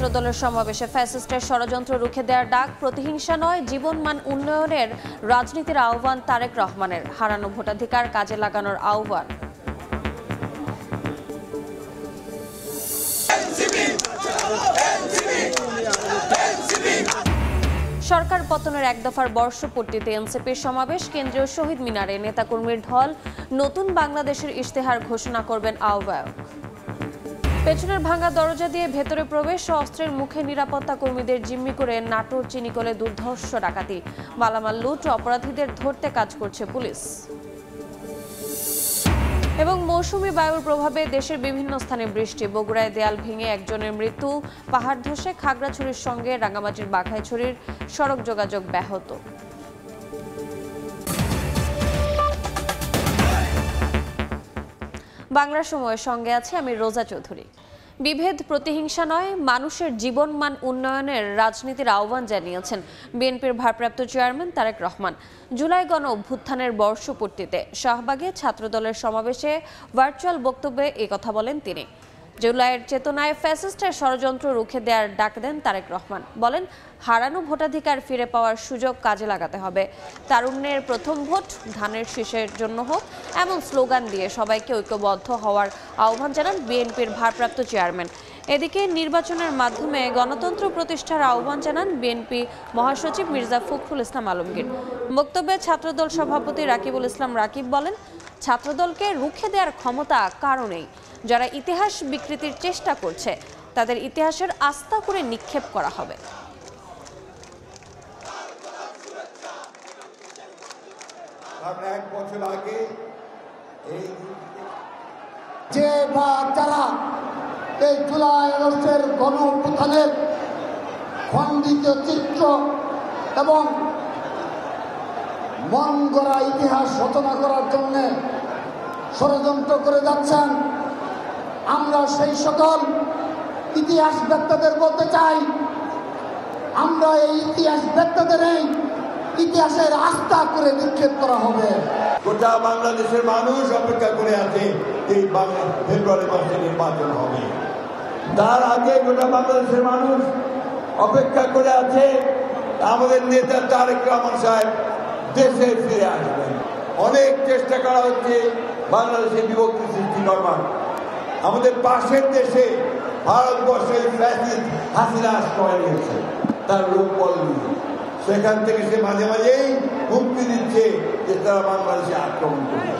ছাত্রদলের সমাবেশে ফ্যাসিস্টের ষড়যন্ত্র রুখে দেওয়ার ডাক, প্রতিহিংসা নয় জীবনমান উন্নয়নের রাজনীতির আহ্বান তারেক রহমানের। হারানো ভোটাধিকার কাজে লাগানোর আহ্বান। সরকার পতনের এক দফার বর্ষপূর্তিতে এনসিপির সমাবেশ, কেন্দ্রীয় শহীদ মিনারে নেতাকর্মীর ঢল, নতুন বাংলাদেশের ইশতেহার ঘোষণা করবেন আহ্বায়ক। পেছনের ভাঙা দরজা দিয়ে ভেতরে প্রবেশ ও অস্ত্রের মুখে নিরাপত্তা কর্মীদের জিম্মি করে নাটোর চিনিকলে দুর্ধর্ষ ডাকাতি, মালামাল লুট, অপরাধীদের ধরতে কাজ করছে পুলিশ। এবং মৌসুমী বায়ুর প্রভাবে দেশের বিভিন্ন স্থানে বৃষ্টি, বগুড়ায় দেয়াল ভেঙে একজনের মৃত্যু, পাহাড় ধসে খাগড়াছড়ির সঙ্গে রাঙ্গামাটির বাঘাইছড়ির সড়ক যোগাযোগ ব্যাহত। বাংলার সময়ের সঙ্গে আছে আমি রোজা চৌধুরী। বিভেদ প্রতিহিংসা নয়, মানুষের জীবনমান উন্নয়নের রাজনীতির আহ্বান জানিয়েছেন বিএনপির ভারপ্রাপ্ত চেয়ারম্যান তারেক রহমান। জুলাই গণ অভ্যুত্থানের বর্ষপূর্তিতে শাহবাগে ছাত্রদলের সমাবেশে ভার্চুয়াল বক্তব্যে কথা বলেন তিনি। জুলাইয়ের চেতনায় ফ্যাসিস্টের ষড়যন্ত্র রুখে দেওয়ার ডাক দেন তারেক রহমান। বলেন, হারানো ভোটাধিকার ফিরে পাওয়ার সুযোগ কাজে লাগাতে হবে। তারুণ্যের প্রথম ভোট ধানের শীষের জন্য হোক, এমন স্লোগান দিয়ে সবাইকে ঐক্যবদ্ধ হওয়ার আহ্বান জানান বিএনপির ভারপ্রাপ্ত চেয়ারম্যান। এদিকে নির্বাচনের মাধ্যমে গণতন্ত্র প্রতিষ্ঠার আহ্বান জানান বিএনপি মহাসচিব মির্জা ফখরুল ইসলাম আলমগীর। বক্তব্যে ছাত্রদল সভাপতি রাকিবুল ইসলাম রাকিব বলেন, ছাত্রদলকে রুখে দেওয়ার ক্ষমতা কারো নেই। যারা ইতিহাস বিকৃতির চেষ্টা করছে তাদের ইতিহাসের আস্থা করে নিক্ষেপ করা হবে। এক বছর আগে যে বা যারা এই জুলাই আগস্টের গণ অভ্যুত্থানের খণ্ডিত চিত্র এবং মন গড়া ইতিহাস রচনা করার জন্য ষড়যন্ত্র করে যাচ্ছেন, আমরা সেই সকল ইতিহাস বেত্তাদের বলতে চাই, আমরা এই ইতিহাস বেত্তাদের ইতিহাসের আস্থা করে নিক্ষেপ করা হবে। গোটা বাংলাদেশের মানুষ অপেক্ষা করে আছে এই ফেব্রুয়ারি মাসে নির্বাচন হবে। তার আগে গোটা বাংলাদেশের মানুষ অপেক্ষা করে আছে আমাদের নেতা তারেক রহমান সাহেব দেশে ফিরে আসবেন। অনেক চেষ্টা করা হচ্ছে বাংলাদেশে বিভক্তি সৃষ্টি করবার। আমাদের পাশের দেশে ভারতবর্ষের ফ্যাসিস্ট হাসিনা আশ্রয় নিয়েছে তার রূপবল নিয়ে। সেখান থেকে সে মাঝে মাঝেই হুমকি দিচ্ছে যে তারা বাংলাদেশে আক্রমণ করবে।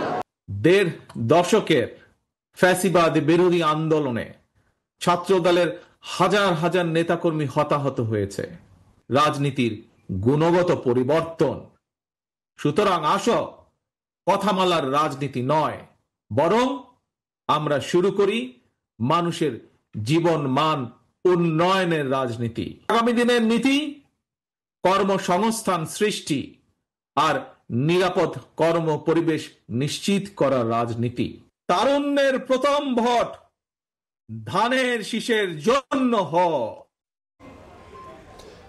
১.৫ দশকের ফ্যাসিবাদ বিরোধী আন্দোলনে ছাত্রদলের হাজার হাজার নেতাকর্মী হতাহত হয়েছে। রাজনীতির গুণগত পরিবর্তন। সুতরাং আসো, কথামালার রাজনীতি নয়, বরং আমরা শুরু করি মানুষের জীবন মান উন্নয়নের রাজনীতি। আগামী দিনের নীতি কর্মসংস্থান সৃষ্টি আর নিরাপদ কর্ম পরিবেশ নিশ্চিত করার রাজনীতি। তারুণ্যের প্রথম ভোট ধানের শীষের জন্য হোক।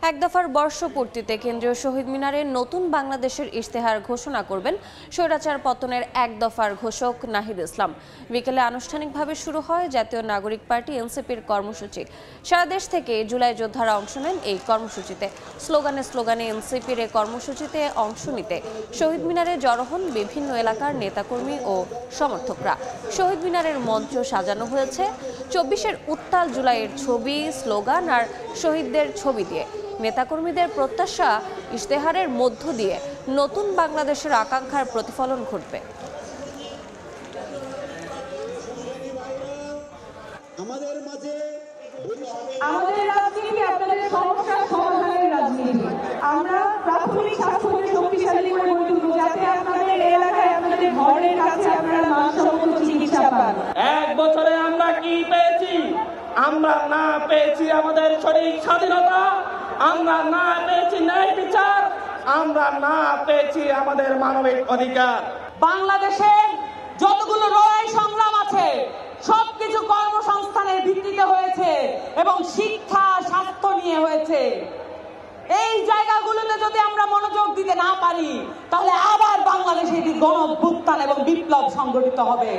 এক দফার বর্ষপূর্তিতে কেন্দ্রীয় শহীদ মিনারে নতুন বাংলাদেশের ইশতেহার ঘোষণা করবেন স্বৈরাচার পতনের এক দফার ঘোষক নাহিদ ইসলাম। বিকেলে আনুষ্ঠানিকভাবে শুরু হয় জাতীয় নাগরিক পার্টি এনসিপির কর্মসূচি। সারা দেশ থেকে জুলাই যোদ্ধারা অংশ নেন এই কর্মসূচিতে। স্লোগানে স্লোগানে এনসিপির এই কর্মসূচিতে অংশ নিতে শহীদ মিনারে জড়ো হন বিভিন্ন এলাকার নেতাকর্মী ও সমর্থকরা। শহীদ মিনারের মঞ্চ সাজানো হয়েছে ২৪-এর উত্তাল জুলাইয়ের ছবি, স্লোগান আর শহীদদের ছবি দিয়ে। নেতাকর্মীদের প্রত্যাশা, ইশতেহারের মধ্য দিয়ে নতুন বাংলাদেশের আকাঙ্ক্ষার প্রতিফলন ঘটবে। আমাদের রাজনীতি আপনাদের সমস্যার সমাধানের রাজনীতি। আমরা প্রাথমিক স্বাস্থ্যকে শক্তিশালী করে গড়ে তুলব, যাতে আপনাদের এলাকায় আপনাদের ঘরের কাছে আপনারা মানসম্মত চিকিৎসা পান। এক বছরে আমরা কি পেয়েছি? আমরা না পেয়েছি আমাদের শরীর স্বাধীনতা, আমরা না পেয়েছি ন্যায় বিচার, আমরা না পেয়েছি আমাদের মানবিক অধিকার। বাংলাদেশে যতগুলো লড়াই সংগ্রাম আছে সবকিছু কর্মসংস্থানের ভিত্তিতে হয়েছে এবং শিক্ষা স্বাস্থ্য নিয়ে হয়েছে। এই জায়গাগুলোতে যদি আমরা মনোযোগ দিতে না পারি তাহলে আবার বাংলাদেশে একটি গণ অভ্যুত্থান এবং বিপ্লব সংগঠিত হবে।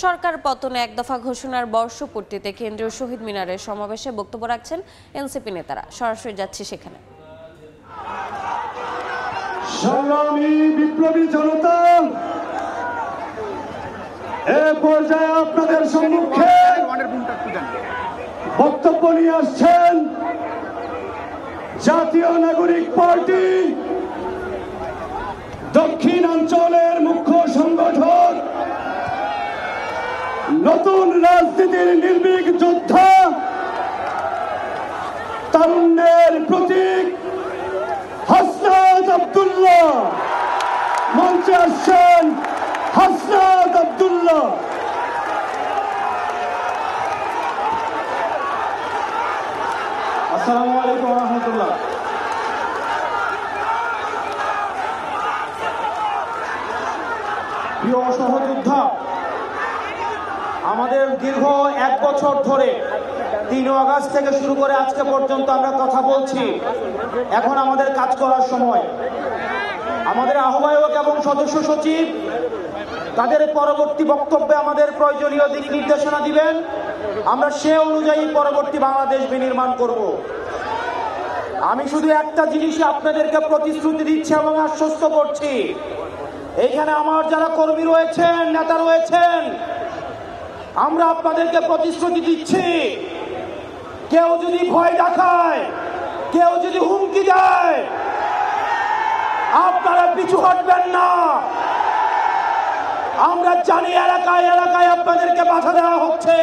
সরকার পতনে এক দফা ঘোষণার বর্ষপূর্তিতে কেন্দ্রীয় শহীদ মিনারের সমাবেশে বক্তব্য রাখছেন এনসিপি নেতারা। সরাসরি যাচ্ছি সেখানে। সংগ্রামী বিপ্লবী জনতা, এ পর্যায়ে আপনাদের সম্মুখে বক্তব্য নিয়ে আসছেন জাতীয় নাগরিক পার্টি দক্ষিণাঞ্চলের মুখ্য সংগঠক, নতুন রাজনীতির নির্ভীক যোদ্ধা, তারুণ্যের প্রতীক হাসনাত আব্দুল্লাহ। মঞ্চে আসছেন হাসনাত আব্দুল্লাহ। আসসালামু আলাইকুম ওয়া রাহমাতুল্লাহ। প্রিয় সহযোদ্ধা, আমাদের দীর্ঘ 1 বছর ধরে 3 আগস্ট থেকে শুরু করে আজকে পর্যন্ত আমরা কথা বলছি। এখন আমাদের কাজ করার সময়। আমাদের আহ্বায়ক এবং সদস্য সচিব তাদের পরবর্তী বক্তব্যে আমাদের প্রয়োজনীয় দিক নির্দেশনা দিবেন। আমরা সে অনুযায়ী পরবর্তী বাংলাদেশ বিনির্মাণ করব। আমি শুধু একটা জিনিসই আপনাদেরকে প্রতিশ্রুতি দিচ্ছি এবং আশ্বস্ত করছি, এইখানে আমার যারা কর্মী রয়েছেন, নেতা রয়েছেন, আমরা আপনাদেরকে প্রতিশ্রুতি দিচ্ছি, কেউ যদি ভয় দেখায়, কেউ যদি হুমকি দেয়, আপনারা পিছু হটবেন না। আমরা জানি এলাকায় এলাকায় আপনাদেরকে বাধা দেওয়া হচ্ছে,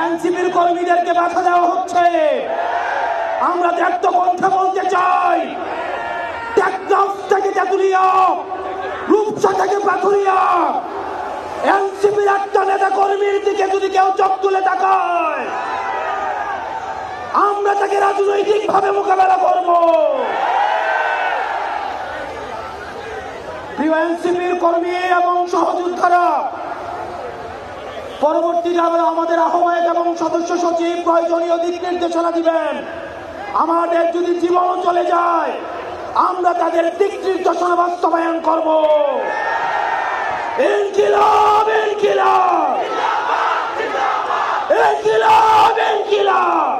এনসিপির কর্মীদেরকে বাধা দেওয়া হচ্ছে। আমরা দেখতে কণ্ঠে বলতে চাই, টেকনাফ থেকে তেঁতুলিয়া, রূপসা থেকে পাথুরিয়া, এনসিপির একটা নেতা কর্মীর দিকে যদি কেউ চোখ তুলে তাকায়, আমরা তাকে রাজনৈতিকভাবে মোকাবেলা করব। প্রিয় এনসিপির কর্মী এবং সহযোদ্ধারা, পরবর্তীতে আমাদের আহ্বায়ক এবং সদস্য সচিব প্রয়োজনীয় দিক নির্দেশনা দিবেন। আমাদের যদি জীবনও চলে যায়, আমরা তাদের দিক নির্দেশনা বাস্তবায়ন করব। ইনকিলাব ইনকিলাব ইনকিলাব ইনকিলাব,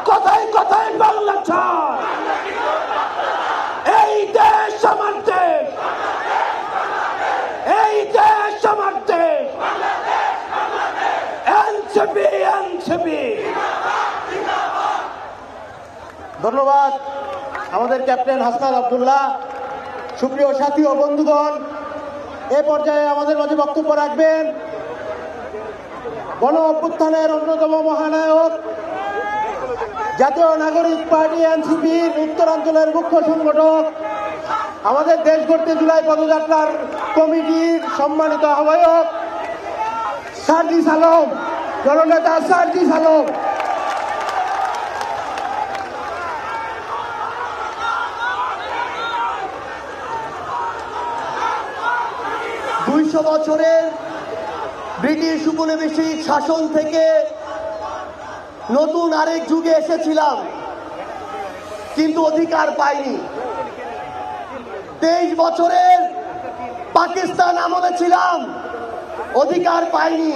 কথায় কথায় বাংলা চাই। এই দেশ আমার দেশ, এই দেশ আমার দেশ। NCP NCP. ধন্যবাদ আমাদের ক্যাপ্টেন হাসনাত আব্দুল্লাহ। সুপ্রিয় সাথী ও বন্ধুগণ, এ পর্যায়ে আমাদের মাঝে বক্তব্য রাখবেন গণ অভ্যুত্থানের অন্যতম মহানায়ক, জাতীয় নাগরিক পার্টি এনসিপির উত্তরাঞ্চলের মুখ্য সংগঠক, আমাদের দেশ গড়তে জুলাই পদযাত্রার কমিটির সম্মানিত আহ্বায়ক সার্জিস আলম, জননেতা সার্জিস আলম। বছরের ব্রিটিশ উপনিবেশিক শাসন থেকে নতুন আরেক যুগে এসেছিলাম, কিন্তু অধিকার পাইনি। 23 বছরের পাকিস্তান আমলে ছিলাম, অধিকার পাইনি।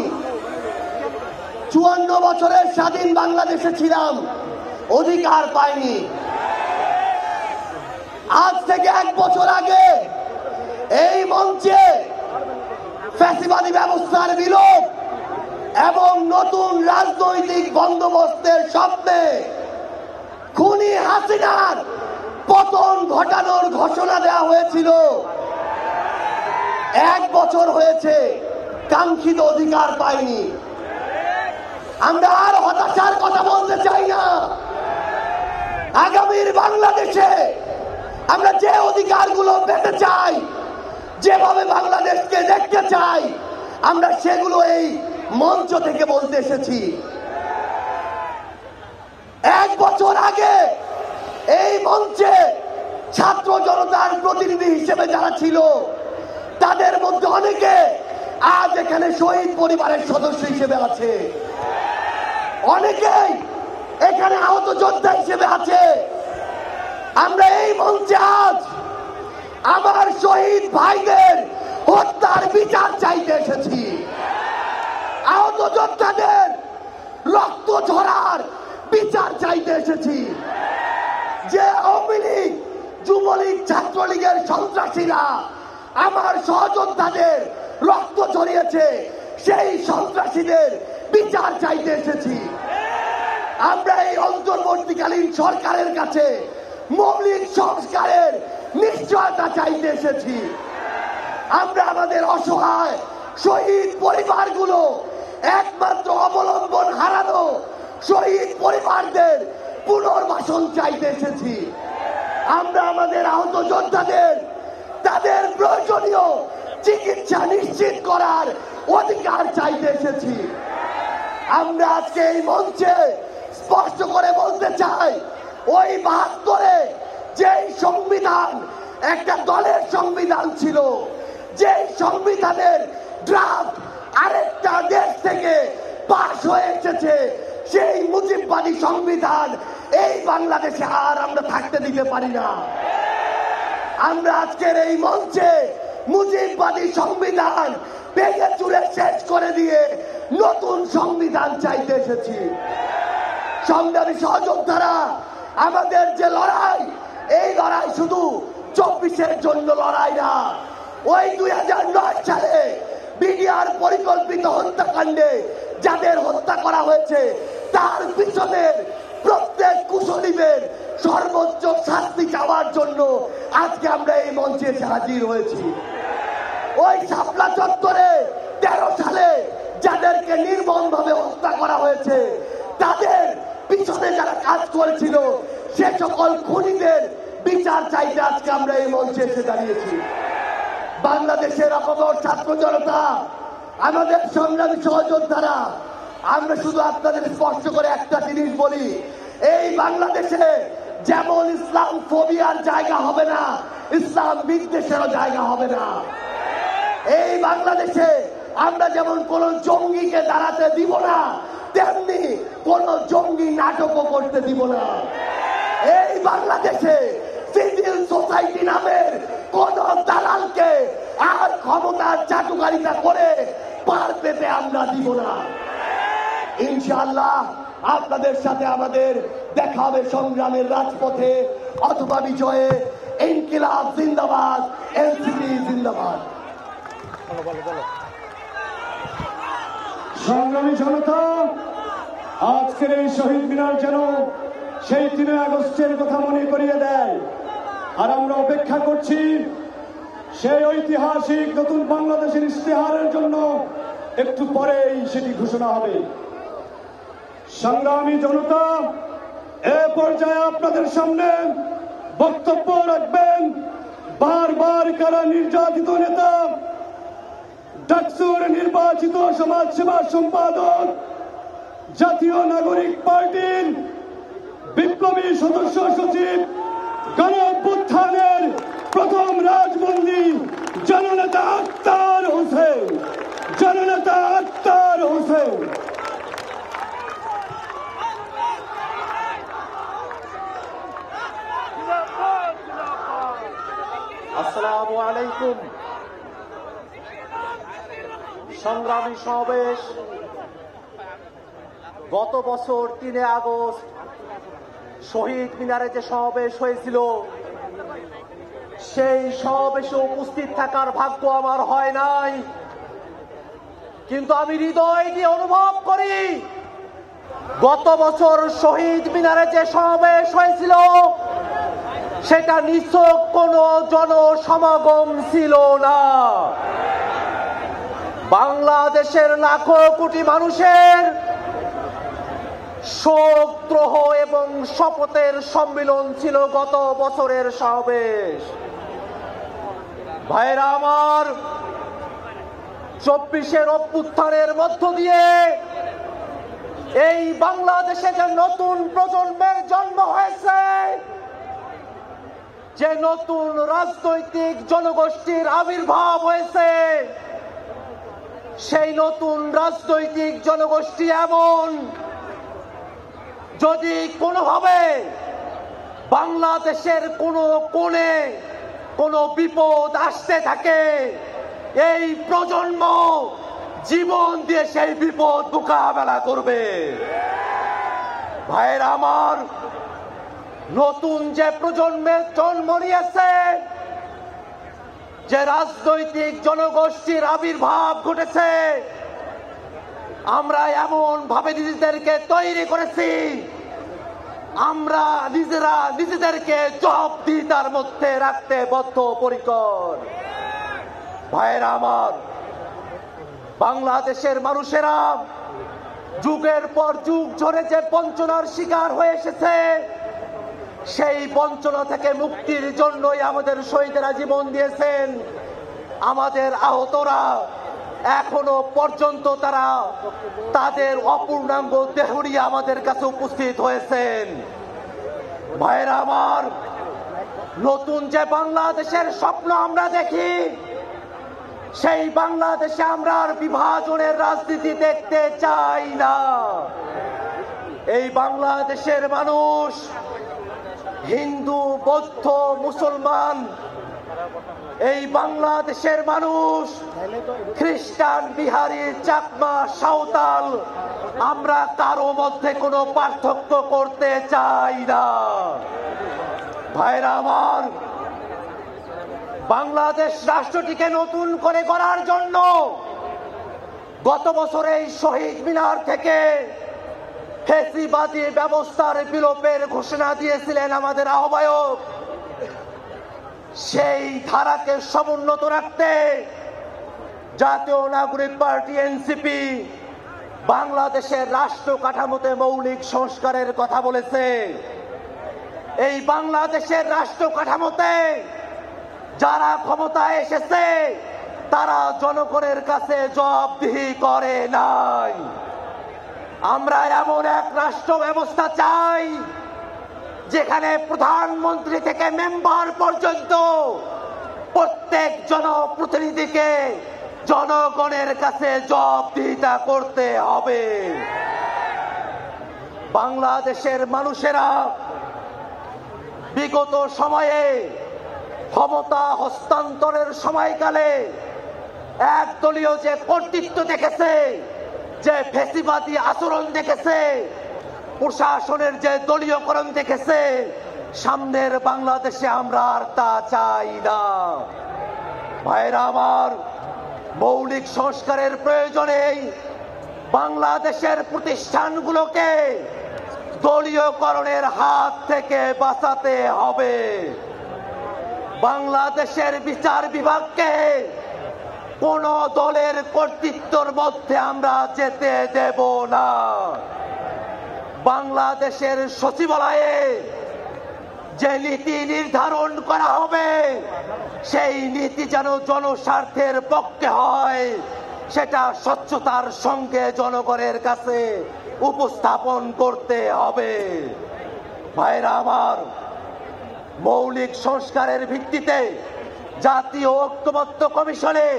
54 বছরের স্বাধীন বাংলাদেশে ছিলাম, অধিকার পাইনি। আজ থেকে 1 বছর আগে এই মঞ্চে ফ্যাসিবাদী ব্যবস্থার বিলোপ এবং নতুন রাজনৈতিক বন্দোবস্তের স্বপ্নে খুনি হাসিনার পতন ঘটানোর ঘোষণা দেওয়া হয়েছিল। 1 বছর হয়েছে, কাঙ্ক্ষিত অধিকার পাইনি। আমরা আর হতাশার কথা বলতে চাই না। আগামীর বাংলাদেশে আমরা যে অধিকারগুলো পেতে চাই, যেভাবে বাংলাদেশকে দেখতে চাই, আমরা সেগুলো এই মঞ্চ থেকে বলতে এসেছি। 1 বছর আগে এই মঞ্চে ছাত্র জনতার প্রতিনিধি হিসেবে যারা ছিল, তাদের মধ্যে অনেকে আজ এখানে শহীদ পরিবারের সদস্য হিসেবে আছে, অনেকেই এখানে আহত যোদ্ধা হিসেবে আছে। আমরা এই মঞ্চে আজ আমার শহীদ ভাইদের হত্যার বিচার চাইতে এসেছি, আহত যোদ্ধাদের রক্ত ঝরার বিচার চাইতে এসেছি। যে আওয়ামী লীগ, যুবলীগ, ছাত্রলীগের সন্ত্রাসীরা আমার সহযোদ্ধাদের রক্ত ঝরিয়েছে, সেই সন্ত্রাসীদের বিচার চাইতে এসেছি। আমরা এই অন্তর্বর্তীকালীন সরকারের কাছে মৌলিক সংস্কারের নিশ্চয়তা চাইতে এসেছি। আমরা আমাদের অসহায় শহীদ পরিবারগুলো, একমাত্র অবলম্বন হারানো শহীদ পরিবারদের পুনর্বাসন চাইতে এসেছি। আমরা আমাদের আহত যোদ্ধাদের তাদের প্রয়োজনীয় চিকিৎসা নিশ্চিত করার অধিকার চাইতে এসেছি। আমরা আজকে এই মঞ্চে স্পষ্ট করে বলতে চাই, ওই 72-এ যেই সংবিধান একটা দলের সংবিধান ছিল, যেই সংবিধানের ড্রাফট আরেকটা দেশ থেকে পাশ হয়ে এসেছে, সেই মুজিববাদী সংবিধান এই বাংলাদেশে আর আমরা থাকতে দিতে পারি না। আমরা আজকের এই মঞ্চে মুজিববাদী সংবিধান ভেঙে চুরে শেষ করে দিয়ে নতুন সংবিধান চাইতে এসেছি। সংগ্রামী সহযোদ্ধারা, আমাদের যে লড়াই, এই লড়াই শুধু 24-এর জন্য লড়াই না। ওই 2009 সালে বিডিআর পরিকল্পিত হত্যাকাণ্ডে যাদের হত্যা করা হয়েছে, তার পিছনের প্রত্যেক কুশলীদের সর্বোচ্চ শাস্তি চাওয়ার জন্য আজকে আমরা এই মঞ্চে এসে হাজির হয়েছি। ওই শাপলা চত্বরে 13 সালে যাদেরকে নির্মমভাবে হত্যা করা হয়েছে, তাদের পিছনে যারা কাজ করেছিল, সে সকল খুনিদের বিচার চাইতে আজকে আমরা এই মঞ্চে এসে দাঁড়িয়েছি। বাংলাদেশের অপর ছাত্র জনতা, আমাদের সংগ্রামী সহযোদ্ধারা, আমরা শুধু আপনাদের স্পষ্ট করে একটা জিনিস বলি, এই বাংলাদেশে যেমন ইসলাম ফোবিয়ার জায়গা হবে না, ইসলাম বিদ্বেষেরও জায়গা হবে না। এই বাংলাদেশে আমরা যেমন কোন জঙ্গিকে দাঁড়াতে দিব না, তেমনি কোন জঙ্গি নাটকও করতে দিব না। এই বাংলাদেশে সিভিল সোসাইটি নামের কোন দালালকে আর ক্ষমতার চাটুকারিতা করে পার পেতে আমরা দিব না। ইনশাআল্লাহ আপনাদের সাথে আমাদের দেখা হবে সংগ্রামের রাজপথে অথবা বিজয়ে। ইনকিলাব জিন্দাবাদ, এনসিপি জিন্দাবাদ। সংগ্রামী জনতা, আজকের এই শহীদ মিনার যেন সেই 3 আগস্টের কথা মনে করিয়ে দেয়। আর আমরা অপেক্ষা করছি সেই ঐতিহাসিক নতুন বাংলাদেশের ইশতেহারের জন্য। একটু পরেই সেটি ঘোষণা হবে। সংগ্রামী জনতা, এ পর্যায়ে আপনাদের সামনে বক্তব্য রাখবেন বারবার কারা নির্যাতিত নেতা, ডাকসুর নির্বাচিত সমাজসেবা সম্পাদক, জাতীয় নাগরিক পার্টির বিপ্লবী সদস্য সচিব, গণ অভ্যুত্থানের প্রথম রাজবন্দী জননেতা আক্তার হোসেন, জননেতা আক্তার হোসেন। আসসালামু আলাইকুম। সংগ্রামী সমাবেশ গত বছর 3 আগস্ট শহীদ মিনারে যে সমাবেশ হয়েছিল, সেই সমাবেশে উপস্থিত থাকার ভাগ্য আমার হয় নাই, কিন্তু আমি হৃদয় দিয়ে অনুভব করি গত বছর শহীদ মিনারে যে সমাবেশ হয়েছিল, সেটা নিছক কোনো জনসমাগম ছিল না। বাংলাদেশের লাখো কোটি মানুষের শোক, দ্রোহ এবং শপথের সম্মিলন ছিল গত বছরের সমাবেশ। ভাইরা আমার, 24-এর অভ্যুত্থানের মধ্য দিয়ে এই বাংলাদেশে যে নতুন প্রজন্মের জন্ম হয়েছে, যে নতুন রাজনৈতিক জনগোষ্ঠীর আবির্ভাব হয়েছে, সেই নতুন রাজনৈতিক জনগোষ্ঠী এমন, যদি কোনোভাবে বাংলাদেশের কোনো কোণে কোনো বিপদ আসতে থাকে, এই প্রজন্ম জীবন দিয়ে সেই বিপদ মোকাবেলা করবে। ভাইয়েরা আমার, নতুন যে প্রজন্মের জন্ম নিয়েছে, যে রাজনৈতিক জনগোষ্ঠীর আবির্ভাব ঘটেছে, আমরা এমন ভাবে নিজেদেরকে তৈরি করেছি, আমরা নিজেরা নিজেদেরকে জবাবদিহিতার মধ্যে রাখতে বদ্ধপরিকর। ভাইয়েরা আমার, বাংলাদেশের মানুষেরা যুগের পর যুগ ধরে যে বঞ্চনার শিকার হয়ে এসেছে, সেই বঞ্চনা থেকে মুক্তির জন্যই আমাদের শহীদেরা জীবন দিয়েছেন। আমাদের আহতরা এখনো পর্যন্ত তারা তাদের অপূর্ণাঙ্গ দেহ নিয়ে আমাদের কাছে উপস্থিত হয়েছেন। ভাইয়েরা আমার, নতুন যে বাংলাদেশের স্বপ্ন আমরা দেখি, সেই বাংলাদেশে আমরা আর বিভাজনের রাজনীতি দেখতে চাই না। এই বাংলাদেশের মানুষ হিন্দু, বৌদ্ধ, মুসলমান, এই বাংলাদেশের মানুষ খ্রিস্টান, বিহারি, চাকমা, সাঁওতাল, আমরা কারো মধ্যে কোনো পার্থক্য করতে চাই না। ভাইরা আমার, বাংলাদেশ রাষ্ট্রটিকে নতুন করে গড়ার জন্য গত বছর এই শহীদ মিনার থেকে ফ্যাসিবাদী ব্যবস্থার বিলোপের ঘোষণা দিয়েছিলেন আমাদের আহ্বায়ক। সেই ধারাকে সমুন্নত রাখতে জাতীয় নাগরিক পার্টি এনসিপি বাংলাদেশের রাষ্ট্র কাঠামোতে মৌলিক সংস্কারের কথা বলেছে। এই বাংলাদেশের রাষ্ট্র কাঠামোতে যারা ক্ষমতায় এসেছে তারা জনগণের কাছে জবাবদিহি করে নাই। আমরা এমন এক রাষ্ট্র ব্যবস্থা চাই যেখানে প্রধানমন্ত্রী থেকে মেম্বার পর্যন্ত প্রত্যেক জনপ্রতিনিধিকে জনগণের কাছে জবাবদিহিতা করতে হবে। বাংলাদেশের মানুষেরা বিগত সময়ে ক্ষমতা হস্তান্তরের সময়কালে একদলীয় যে কর্তৃত্ব দেখেছে, যে ফ্যাসিবাদী আচরণ দেখেছে, প্রশাসনের যে দলীয়করণ দেখেছে, সামনের বাংলাদেশে আমরা আর তা চাই না। ভাইরা আমার, মৌলিক সংস্কারের প্রয়োজনে বাংলাদেশের প্রতিষ্ঠানগুলোকে দলীয়করণের হাত থেকে বাঁচাতে হবে। বাংলাদেশের বিচার বিভাগকে কোন দলের কর্তৃত্বের মধ্যে আমরা যেতে দেব না। বাংলাদেশের সচিবালয়ে যে নীতি নির্ধারণ করা হবে, সেই নীতি যেন জনস্বার্থের পক্ষে হয়, সেটা স্বচ্ছতার সঙ্গে জনগণের কাছে উপস্থাপন করতে হবে। ভাইরা আমার, মৌলিক সংস্কারের ভিত্তিতে জাতীয় ঐক্যমত্য কমিশনে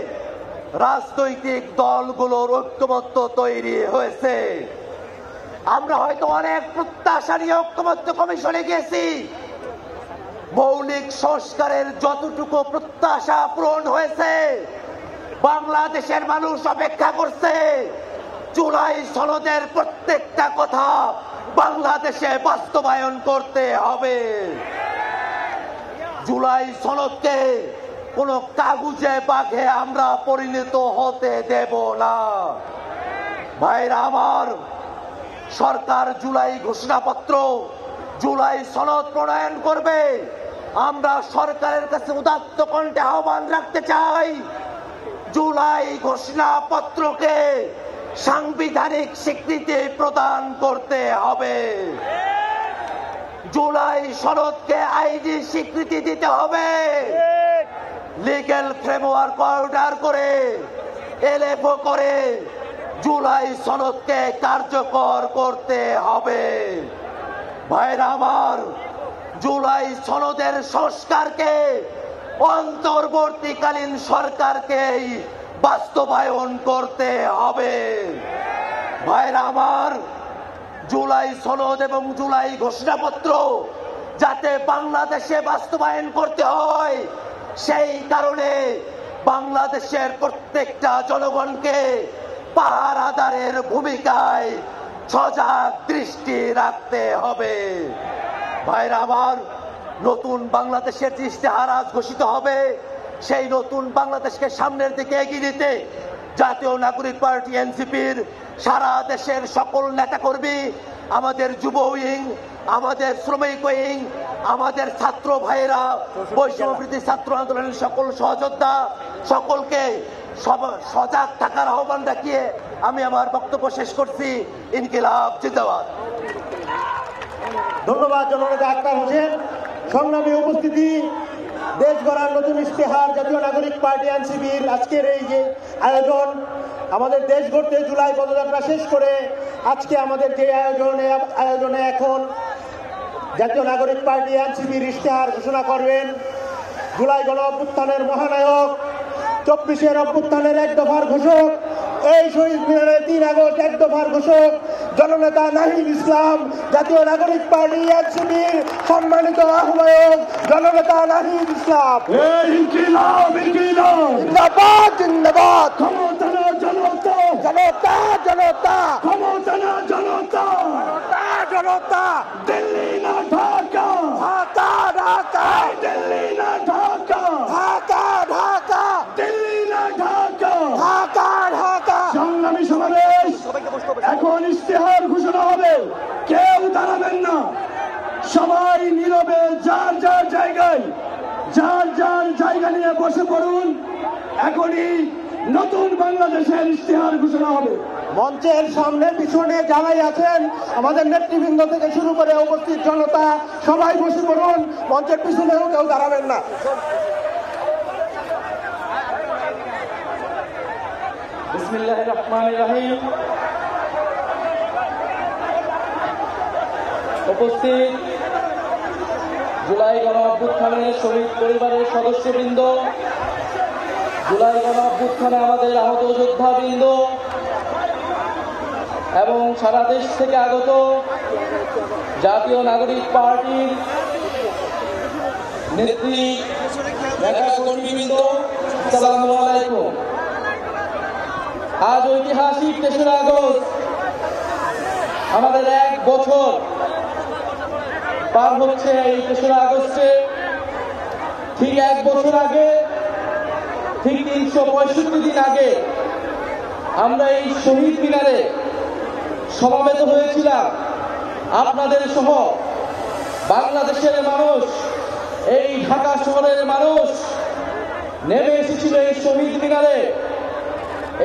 রাজনৈতিক দলগুলোর ঐক্যমত্য তৈরি হয়েছে। আমরা হয়তো অনেক প্রত্যাশা নিয়ে ঐক্যমত্য কমিশনে গেছি, মৌলিক সংস্কারের যতটুকু প্রত্যাশা পূরণ হয়েছে, বাংলাদেশের মানুষ অপেক্ষা করছে জুলাই সনদের প্রত্যেকটা কথা বাংলাদেশে বাস্তবায়ন করতে হবে। জুলাই সনদকে কোন কাগজে বাঘে আমরা পরিণত হতে দেব না। ভাইরা আমার, সরকার জুলাই ঘোষণাপত্র, জুলাই সনদ প্রণয়ন করবে। আমরা সরকারের কাছে উদাত্ত কণ্ঠে আহ্বান রাখতে চাই, জুলাই ঘোষণাপত্রকে সাংবিধানিক স্বীকৃতি প্রদান করতে হবে। জুলাই সনদকে আইনি স্বীকৃতি দিতে হবে। লিগ্যাল ফ্রেমওয়ার্ক অর্ডার করে, এলএফও করে জুলাই সনদকে কার্যকর করতে হবে। ভাইরা আমার, জুলাই সনদের সংস্কারকে অন্তর্বর্তীকালীন সরকারকেই বাস্তবায়ন করতে হবে। ভাইরা আমার, জুলাই সনদ এবং জুলাই ঘোষণাপত্র যাতে বাংলাদেশে বাস্তবায়ন করতে হয়, সেই কারণে বাংলাদেশের প্রত্যেকটা জনগণকে পাহারাদারের ভূমিকায় সজাগ দৃষ্টি রাখতে হবে। ভাইরা আমার, নতুন বাংলাদেশের যে ইশতেহার আজ ঘোষিত হবে, সেই নতুন বাংলাদেশকে সামনের দিকে এগিয়ে নিতে জাতীয় নাগরিক পার্টি এনসিপির সারা দেশের সকল নেতাকর্মী, আমাদের যুব উইং, আমাদের শ্রমিক উইং, আমাদের ছাত্র ভাইয়েরা, বৈষম্যবিরোধী ছাত্র আন্দোলনের সকল সহযোদ্ধা, সকলকে সজাগ থাকার আহ্বান রাখিয়ে আমি আমার বক্তব্য শেষ করছি। ইনকিলাব জিন্দাবাদ। ধন্যবাদ জননেতা আক্তার হোসেন। সংগ্রামী উপস্থিতি, দেশ গড়ার নতুন ইশতেহার জাতীয় নাগরিক পার্টি এনসিপির আজকের এই যে আয়োজন, আমাদের দেশ গড়তে জুলাই পদযাত্রা শেষ করে আজকে আমাদের যে আয়োজনে এখন জাতীয় নাগরিক পার্টি এনসিপির ইশতেহার ঘোষণা করবেন জুলাই গণ অভ্যুত্থানের মহানায়ক, 24-এর অভ্যুত্থানের এক দফার ঘোষক, এই শহীদ মিনারের 3 আগস্ট এক দফার ঘোষক জননেতা নাহিদ ইসলাম, জাতীয় নাগরিক পার্টি এনসিপির সম্মানিত আহ্বায়ক জননেতা নাহিদ ইসলাম। জিন্দাবাদ জিন্দাবাদ। ক্ষমতা না জনতা, জনতা জনতা, ক্ষমতা না জনতা, জনতা। দিল্লি না ঢাকা, ঢাকা ঢাকা, দিল্লি না ঢাকা, ঢাকা ঢাকা, দিল্লি না ঢাকা, ঢাকা ঢাকা। সংগ্রামী সমাবেশ এখন ইশতেহার ঘোষণা হবে, কেউ দাঁড়াবেন না, সবাই নীরবে যার যার জায়গায় জায়গা নিয়ে বসে পড়ুন। এখনই নতুন বাংলাদেশের ইশতেহার ঘোষণা হবে। মঞ্চের সামনে পিছনে যারাই আছেন আমাদের নেতৃবৃন্দ থেকে শুরু করে উপস্থিত জনতা সবাই বসে পড়ুন, মঞ্চের পিছনেও কেউ দাঁড়াবেন না। বিসমিল্লাহির রহমানির রহিম। উপস্থিত জুলাই গণ অভ্যুত্থানের শহীদ পরিবারের সদস্যবৃন্দ, জুলাই গণ অভ্যুত্থানে আমাদের আহত যোদ্ধাবৃন্দ এবং সারা দেশ থেকে আগত জাতীয় নাগরিক পার্টির নেত্রী নেতাকর্মীবৃন্দ, আসসালামু আলাইকুম। আজ ঐতিহাসিক 3রা আগস্ট, আমাদের 1 বছর পার হচ্ছে। এই 3রা আগস্টে ঠিক 1 বছর আগে, ঠিক 365 দিন আগে আমরা এই শহীদ মিনারে সমবেত হয়েছিলাম। আপনাদের সহ বাংলাদেশের মানুষ, এই ঢাকা শহরের মানুষ নেমে এসেছিল এই শহীদ মিনারে।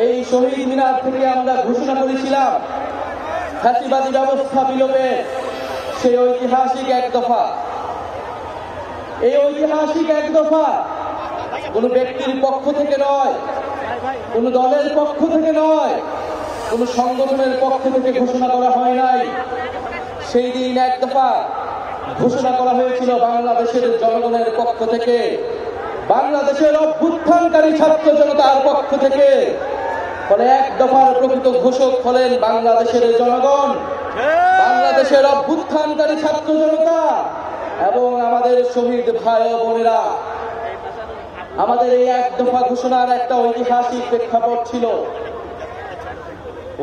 এই শহীদ মিনার থেকে আমরা ঘোষণা করেছিলাম ফ্যাসিবাদী ব্যবস্থা বিলোপের সেই ঐতিহাসিক 1 দফা। এই ঐতিহাসিক 1 দফা কোন ব্যক্তির পক্ষ থেকে নয়, কোন দলের পক্ষ থেকে নয়, কোন সংগঠনের পক্ষ থেকে ঘোষণা করা হয় নাই। সেই দিন 1 দফা ঘোষণা করা হয়েছিল বাংলাদেশের জনগণের পক্ষ থেকে, বাংলাদেশের অভ্যুত্থানকারী ছাত্র জনতার পক্ষ থেকে। ফলে 1 দফার প্রকৃত ঘোষক হলেন বাংলাদেশের জনগণ, বাংলাদেশের অভ্যুত্থানকারী ছাত্র জনতা এবং আমাদের শহীদ ভাই ও বোনেরা। আমাদের এই 1 দফা ঘোষণার একটা ঐতিহাসিক প্রেক্ষাপট ছিল।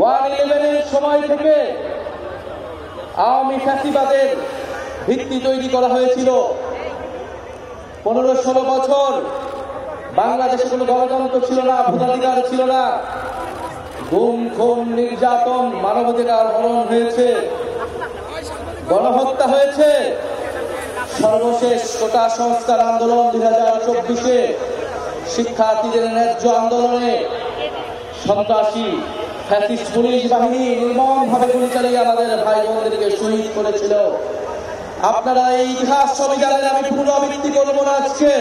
1/11-এর সময় থেকে আওয়ামী ফ্যাসিবাদের ভিত্তি তৈরি করা হয়েছিল। 15-16 বছর বাংলাদেশে কোনো গণতন্ত্র ছিল না, ভোটাধিকার ছিল না, গুম খুন নির্যাতন, মানবাধিকার হরণ হয়েছে, গণহত্যা হয়েছে। সর্বশেষ কোটা সংস্কার আন্দোলন 2024-এ শিক্ষার্থীদের ন্যায্য আন্দোলনে সন্ত্রাসী ফ্যাসিস্ট পুলিশ বাহিনী নির্মমভাবে গুলি চালিয়ে আমাদের ভাই বোনদেরকে শহীদ করেছিল। আপনারা এই ইতিহাস সবই জানেন, আমি পুনরাবৃত্তি করব না। আজকে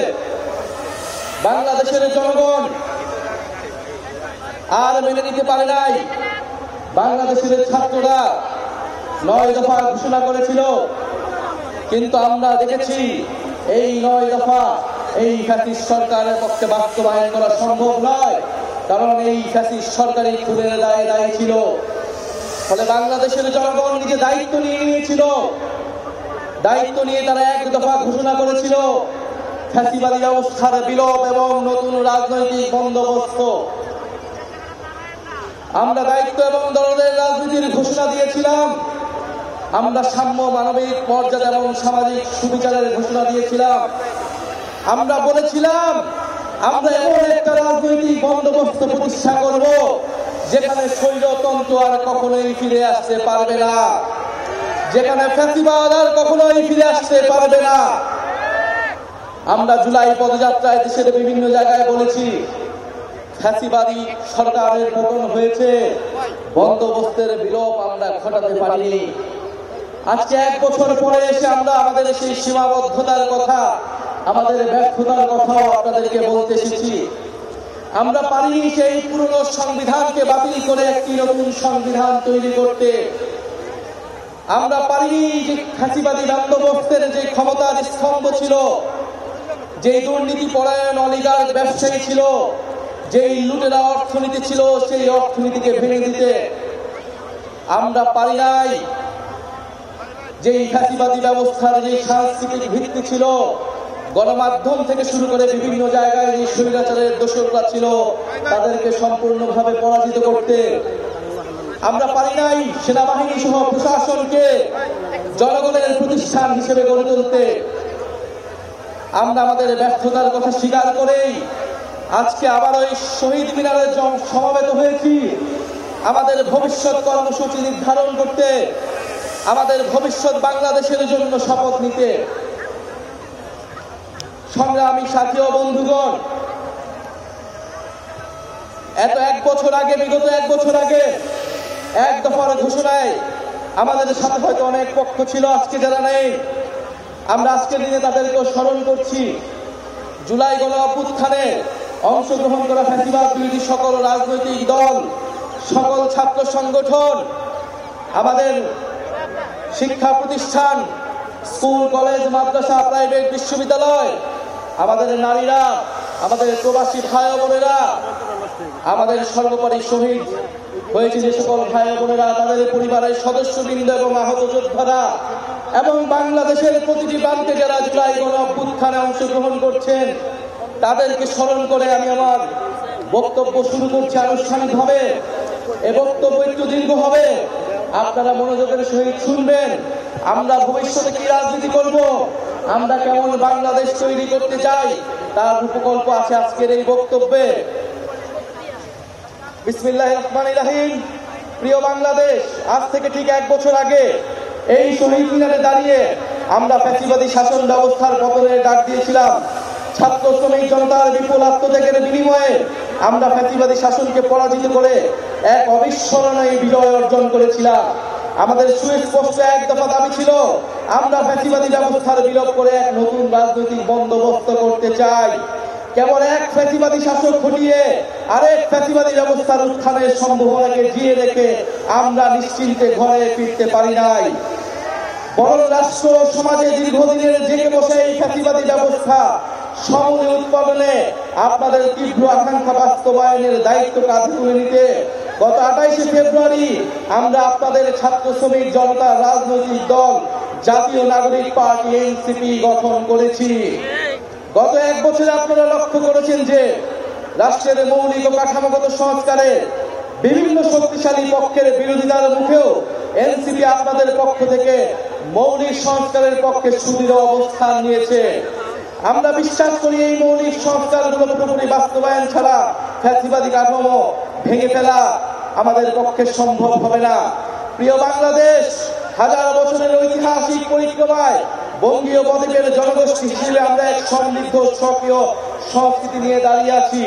বাংলাদেশের জনগণ আর মেনে নিতে পারে নাই। বাংলাদেশের ছাত্ররা 9 দফা ঘোষণা করেছিল, কিন্তু আমরা দেখেছি এই 9 দফা এই ফ্যাসিস্ট সরকারের পক্ষে বাস্তবায়ন করা সম্ভব নয়, কারণ এই ফ্যাসিস্ট সরকারই খুনের দায়ে দায়ী ছিল। ফলে বাংলাদেশের জনগণ নিজে দায়িত্ব নিয়ে নিয়েছিল, দায়িত্ব নিয়ে তারা 1 দফা ঘোষণা করেছিল। ফ্যাসিবাদী ব্যবস্থার বিলোপ এবং নতুন রাজনৈতিক বন্দোবস্ত। আমরা দায়িত্ব এবং দলের রাজনীতির ঘোষণা দিয়েছিলাম, আমরা সাম্য, মানবিক মর্যাদা এবং সামাজিক সুবিচারের ঘোষণা দিয়েছিলাম। আমরা বলেছিলাম আমরা এমন একটা রাজনৈতিক বন্দোবস্ত প্রতিষ্ঠা করব যেখানে স্বৈরতন্ত্র আর কখনোই ফিরে আসতে পারবে না, যেখানে ফ্যাসিবাদ আর কখনোই ফিরে আসতে পারবে না। আমরা জুলাই পদযাত্রায় দেশের বিভিন্ন জায়গায় বলেছি, ফ্যাসিবাদী সরকারের পতন হয়েছে, বন্দোবস্তের বিলোপ আমরা ঘটাতে পারিনি। আজকে 1 বছর পরে এসে আমরা আমাদের সেই সীমাবদ্ধতার কথা, আমাদের ব্যর্থতার কথাও আপনাদেরকে বলতে এসেছি। আমরা পারিনি সেই পুরনো সংবিধানকে বাতিল করে একটি নতুন সংবিধান তৈরি করতে। আমরা পারিনি যে ফ্যাসিবাদী বন্দোবস্তের যে ক্ষমতার স্তম্ভ ছিল, যে দুর্নীতি পরায়ণ অলিগার্ক ব্যবসায়ী ছিল, যেই লুটেরা অর্থনীতি ছিল, সেই অর্থনীতিকে ভেঙে দিতে। আমরা পারি নাই যেই ফ্যাসিবাদী ব্যবস্থার যে সাংস্কৃতিক ভিত্তি ছিল, গণমাধ্যম থেকে শুরু করে বিভিন্ন জায়গায় যে স্বৈরাচারের দোসররা ছিল, তাদেরকে সম্পূর্ণভাবে পরাজিত করতে। আমরা পারি নাই সেনাবাহিনী সহ প্রশাসনকে জনগণের প্রতিষ্ঠান হিসেবে গড়ে তুলতে। আমরা আমাদের ব্যর্থতার কথা স্বীকার করেই আজকে আবার ওই শহীদ মিনারে সমবেত হয়েছি, আমাদের ভবিষ্যৎ কর্মসূচি নির্ধারণ করতে, আমাদের ভবিষ্যৎ বাংলাদেশের জন্য শপথ নিতে। সংগ্রামী সাথী ও বন্ধুগণ, বিগত 1 বছর আগে এক দফার ঘোষণায় আমাদের সাথে হয়তো অনেক পক্ষ ছিল, আজকে যারা নেই, আমরা আজকের দিনে তাদেরকেও স্মরণ করছি। জুলাই গণ অভ্যুত্থানে অংশগ্রহণ করা ফ্যাসিবাদ বিরোধী সকল রাজনৈতিক দল, সকল ছাত্র সংগঠন, আমাদের শিক্ষা প্রতিষ্ঠান, স্কুল, কলেজ, মাদ্রাসা, প্রাইভেট, বিশ্ববিদ্যালয়, আমাদের নারীরা, আমাদের প্রবাসী ভাই বোনেরা, আমাদের সর্বোপরি শহীদ হয়েছে যে সকল ভাই বোনেরা, তাদের পরিবারের সদস্যবৃন্দ এবং আহত যোদ্ধারা এবং বাংলাদেশের প্রতিটি প্রান্তে যারা জুলাই গণ অভ্যুত্থানে অংশগ্রহণ করছেন, তাদেরকে স্মরণ করে আমি আমার বক্তব্য শুরু করছি আনুষ্ঠানিকভাবে। এ বক্তব্য একটু দীর্ঘ হবে, আপনারা মনোযোগের সহিত শুনবেন। আমরা ভবিষ্যতে কি রাজনীতি করব, আমরা কেমন বাংলাদেশ তৈরি করতে চাই, তার উপকল্প আছে আজকের এই বক্তব্যে। বিসমিল্লাহির রহমানির রহিম। প্রিয় বাংলাদেশ, আজ থেকে ঠিক 1 বছর আগে এই শহীদ মিনারে দাঁড়িয়ে আমরা ফ্যাসিবাদী শাসন ব্যবস্থার পতনের ডাক দিয়েছিলাম। ছাত্র শ্রমিক জনতার বিপুল আত্মত্যাগের বিনিময়ে আমরা ফ্যাসিবাদী শাসনকে পরাজিত করে এক অবিস্মরণীয় বিজয় অর্জন করেছিলাম। আমাদের সুস্পষ্ট 1 দফা দাবি ছিল, আমরা ফ্যাসিবাদী ব্যবস্থার বিলোপ করে এক নতুন রাজনৈতিক বন্দোবস্ত করতে চাই। কেবল এক ফ্যাসিবাদী শাসক হটিয়ে আরেক ফ্যাসিবাদী ব্যবস্থার উত্থানের সম্ভাবনাকে জিয়ে রেখে আমরা নিশ্চিন্তে ঘরে ফিরতে পারি নাই। বরং রাষ্ট্র সমাজে দীর্ঘদিনের জেগে বসে এই ফ্যাসিবাদী ব্যবস্থা সমূলে উৎপাদনে আপনাদের তীব্র আকাঙ্ক্ষা বাস্তবায়নের দায়িত্ব কাঁধে তুলে নিতে গত 28শে ফেব্রুয়ারি আমরা আপনাদের ছাত্র শ্রমিক জনতার রাজনৈতিক দল জাতীয় নাগরিক পার্টি এনসিপি গঠন করেছি। গত 1 বছরে আপনারা লক্ষ্য করেছেন যে রাষ্ট্রের মৌলিক ও কাঠামোগত সংস্কারে বিভিন্ন শক্তিশালী পক্ষের বিরোধিতার মুখেও এনসিপি আপনাদের পক্ষ থেকে মৌলিক সংস্কারের পক্ষে সুদৃঢ় অবস্থান নিয়েছে। আমরা বিশ্বাস করি এই মৌলিক সংস্কারগুলো পুরোপুরি বাস্তবায়ন ছাড়া ফ্যাসিবাদী কাঠামো ভেঙে ফেলা আমাদের পক্ষে সম্ভব হবে না। প্রিয় বাংলাদেশ, হাজার বছরের ঐতিহাসিক পরিক্রমায় বঙ্গীয় বদ্বীপের জনগোষ্ঠী হিসেবে আমরা এক সমৃদ্ধ সক্রিয় সংস্কৃতি নিয়ে দাঁড়িয়ে আছি।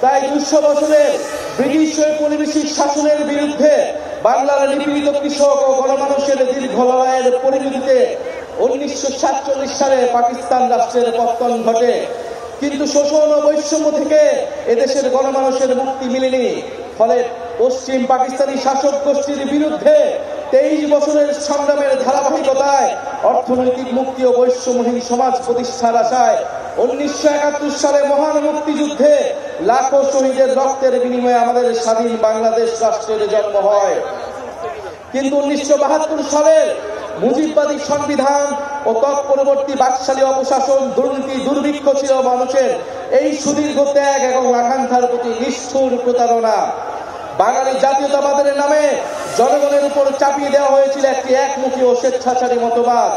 প্রায় 200 বছরের ব্রিটিশ ঔপনিবেশিক শাসনের বিরুদ্ধে বাংলার নিপীড়িত কৃষক ও গণমানুষের দীর্ঘ লড়াইয়ের পরিণতিতে 1947 সালে পাকিস্তান রাষ্ট্রের পতন ঘটে। কিন্তু শোষণ ও বৈষম্য থেকে এদেশের গণমানুষের মুক্তি মিলেনি। ফলে পশ্চিম পাকিস্তানি শাসক গোষ্ঠীর বিরুদ্ধে 23 বছরের সংগ্রামের ধারাবাহিকতায় অর্থনৈতিক মুক্তি ও বৈষম্যহীন সমাজ প্রতিষ্ঠার আশায় 1971 সালে মহান মুক্তিযুদ্ধে লাখো শহীদের রক্তের বিনিময়ে আমাদের স্বাধীন বাংলাদেশ রাষ্ট্রের জন্ম হয়। কিন্তু 1972 সালের মুজিববাদী সংবিধান ও তৎপরবর্তী বাকশালী অপশাসন, দুর্নীতি, দুর্ভিক্ষ ছিল মানুষের এই সুদীর্ঘ ত্যাগ এবং আকাঙ্ক্ষার প্রতি নিষ্ঠুর প্রতারণা। বাঙালি জাতীয়তাবাদের নামে জনগণের উপর চাপিয়ে দেওয়া হয়েছিল একটি একমুখী ও স্বেচ্ছাচারী মতবাদ।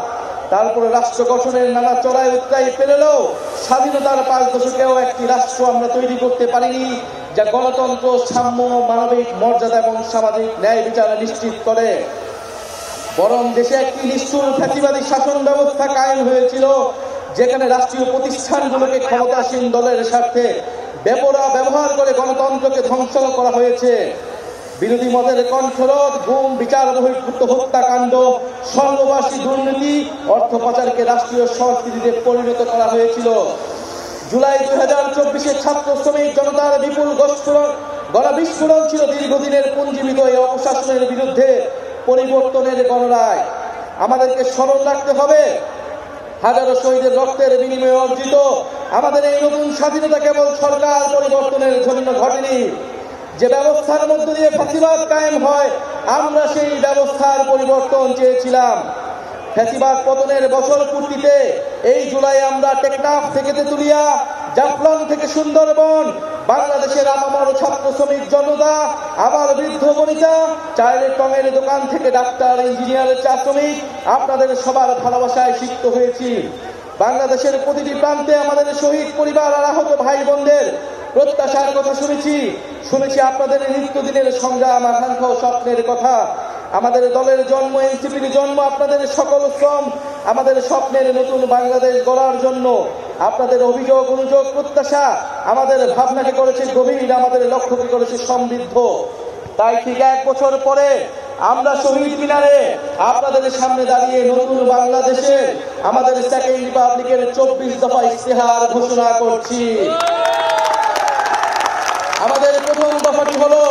তারপরে রাষ্ট্র গঠনের নানা চড়াই উৎরাই পেলেও স্বাধীনতার 5 দশকেও একটি রাষ্ট্র আমরা তৈরি করতে পারিনি যা গণতন্ত্র, সাম্য, মানবিক মর্যাদা এবং সামাজিক ন্যায় বিচার নিশ্চিত করে। বরং দেশে একটি নিষ্ঠুর ফ্যাসিবাদী শাসন ব্যবস্থা কায়েম হয়েছিল, যেখানে রাষ্ট্রীয় প্রতিষ্ঠানগুলোকে ক্ষমতাসীন দলের স্বার্থে বেপরোয়া ব্যবহার করে গণতন্ত্রকে ধ্বংস করা হয়েছে। বিরোধী মতের কণ্ঠরোধ, গুম, বিচার বহির্ভূত হত্যাকাণ্ড, স্বর্ণবাসী দুর্নীতি, অর্থ পাচারকে রাষ্ট্রীয় সংস্কৃতিতে পরিণত করা হয়েছিল। জুলাই 2024 ছাত্র শ্রমিক জনতার বিপুল গণবিস্ফোরণ ছিল দীর্ঘদিনের পুঞ্জীবিত এই অপশাসনের বিরুদ্ধে পরিবর্তনের গণরায়। আমাদেরকে স্মরণ রাখতে হবে, হাজারো শহীদের রক্তের বিনিময়ে অর্জিত আমাদের এই নতুন স্বাধীনতা কেবল সরকার পরিবর্তনের জন্য ঘটেনি। যে ব্যবস্থার মধ্য দিয়ে ফ্যাসিবাদ কায়েম হয়, আমরা সেই ব্যবস্থার পরিবর্তন চেয়েছিলাম। ফ্যাসিবাদ পতনের বছর পূর্তিতে এই জুলাই আমরা টেকনাফ থেকে তেতুলিয়া, জাফলং থেকে সুন্দরবন, বাংলাদেশের আপামর ছাত্র শ্রমিক জনতা, আবার বৃদ্ধ বনিতা, চায়ের টঙের দোকান থেকে ডাক্তার, ইঞ্জিনিয়ার, চা শ্রমিক, আপনাদের সবার ভালোবাসায় সিক্ত হয়েছি। বাংলাদেশের প্রতিটি প্রান্তে আমাদের শহীদ পরিবার আর আহত ভাই বোনদের প্রত্যাশার কথা শুনেছি আপনাদের নিত্যদিনের সংগ্রাম, আকাঙ্ক্ষা ও স্বপ্নের কথা। আমাদের দলের জন্ম, এনসিপির জন্ম আপনাদের সকল শ্রম, আমাদের স্বপ্নের নতুন বাংলাদেশ গড়ার জন্য। আপনাদের অভিযোগ, অনুযোগ, প্রত্যাশা আমাদের ভাবনাকে করেছে গভীর, আমাদের লক্ষ্যকে করেছে সমৃদ্ধ। তাই ঠিক 1 বছর পরে আমরা শহীদ মিনারে আপনাদের সামনে দাঁড়িয়ে নতুন বাংলাদেশের আমাদের সেকেন্ড রিপাবলিকের 24 দফা ইশতেহার ঘোষণা করছি। আমাদের প্রথম দফাটি হলো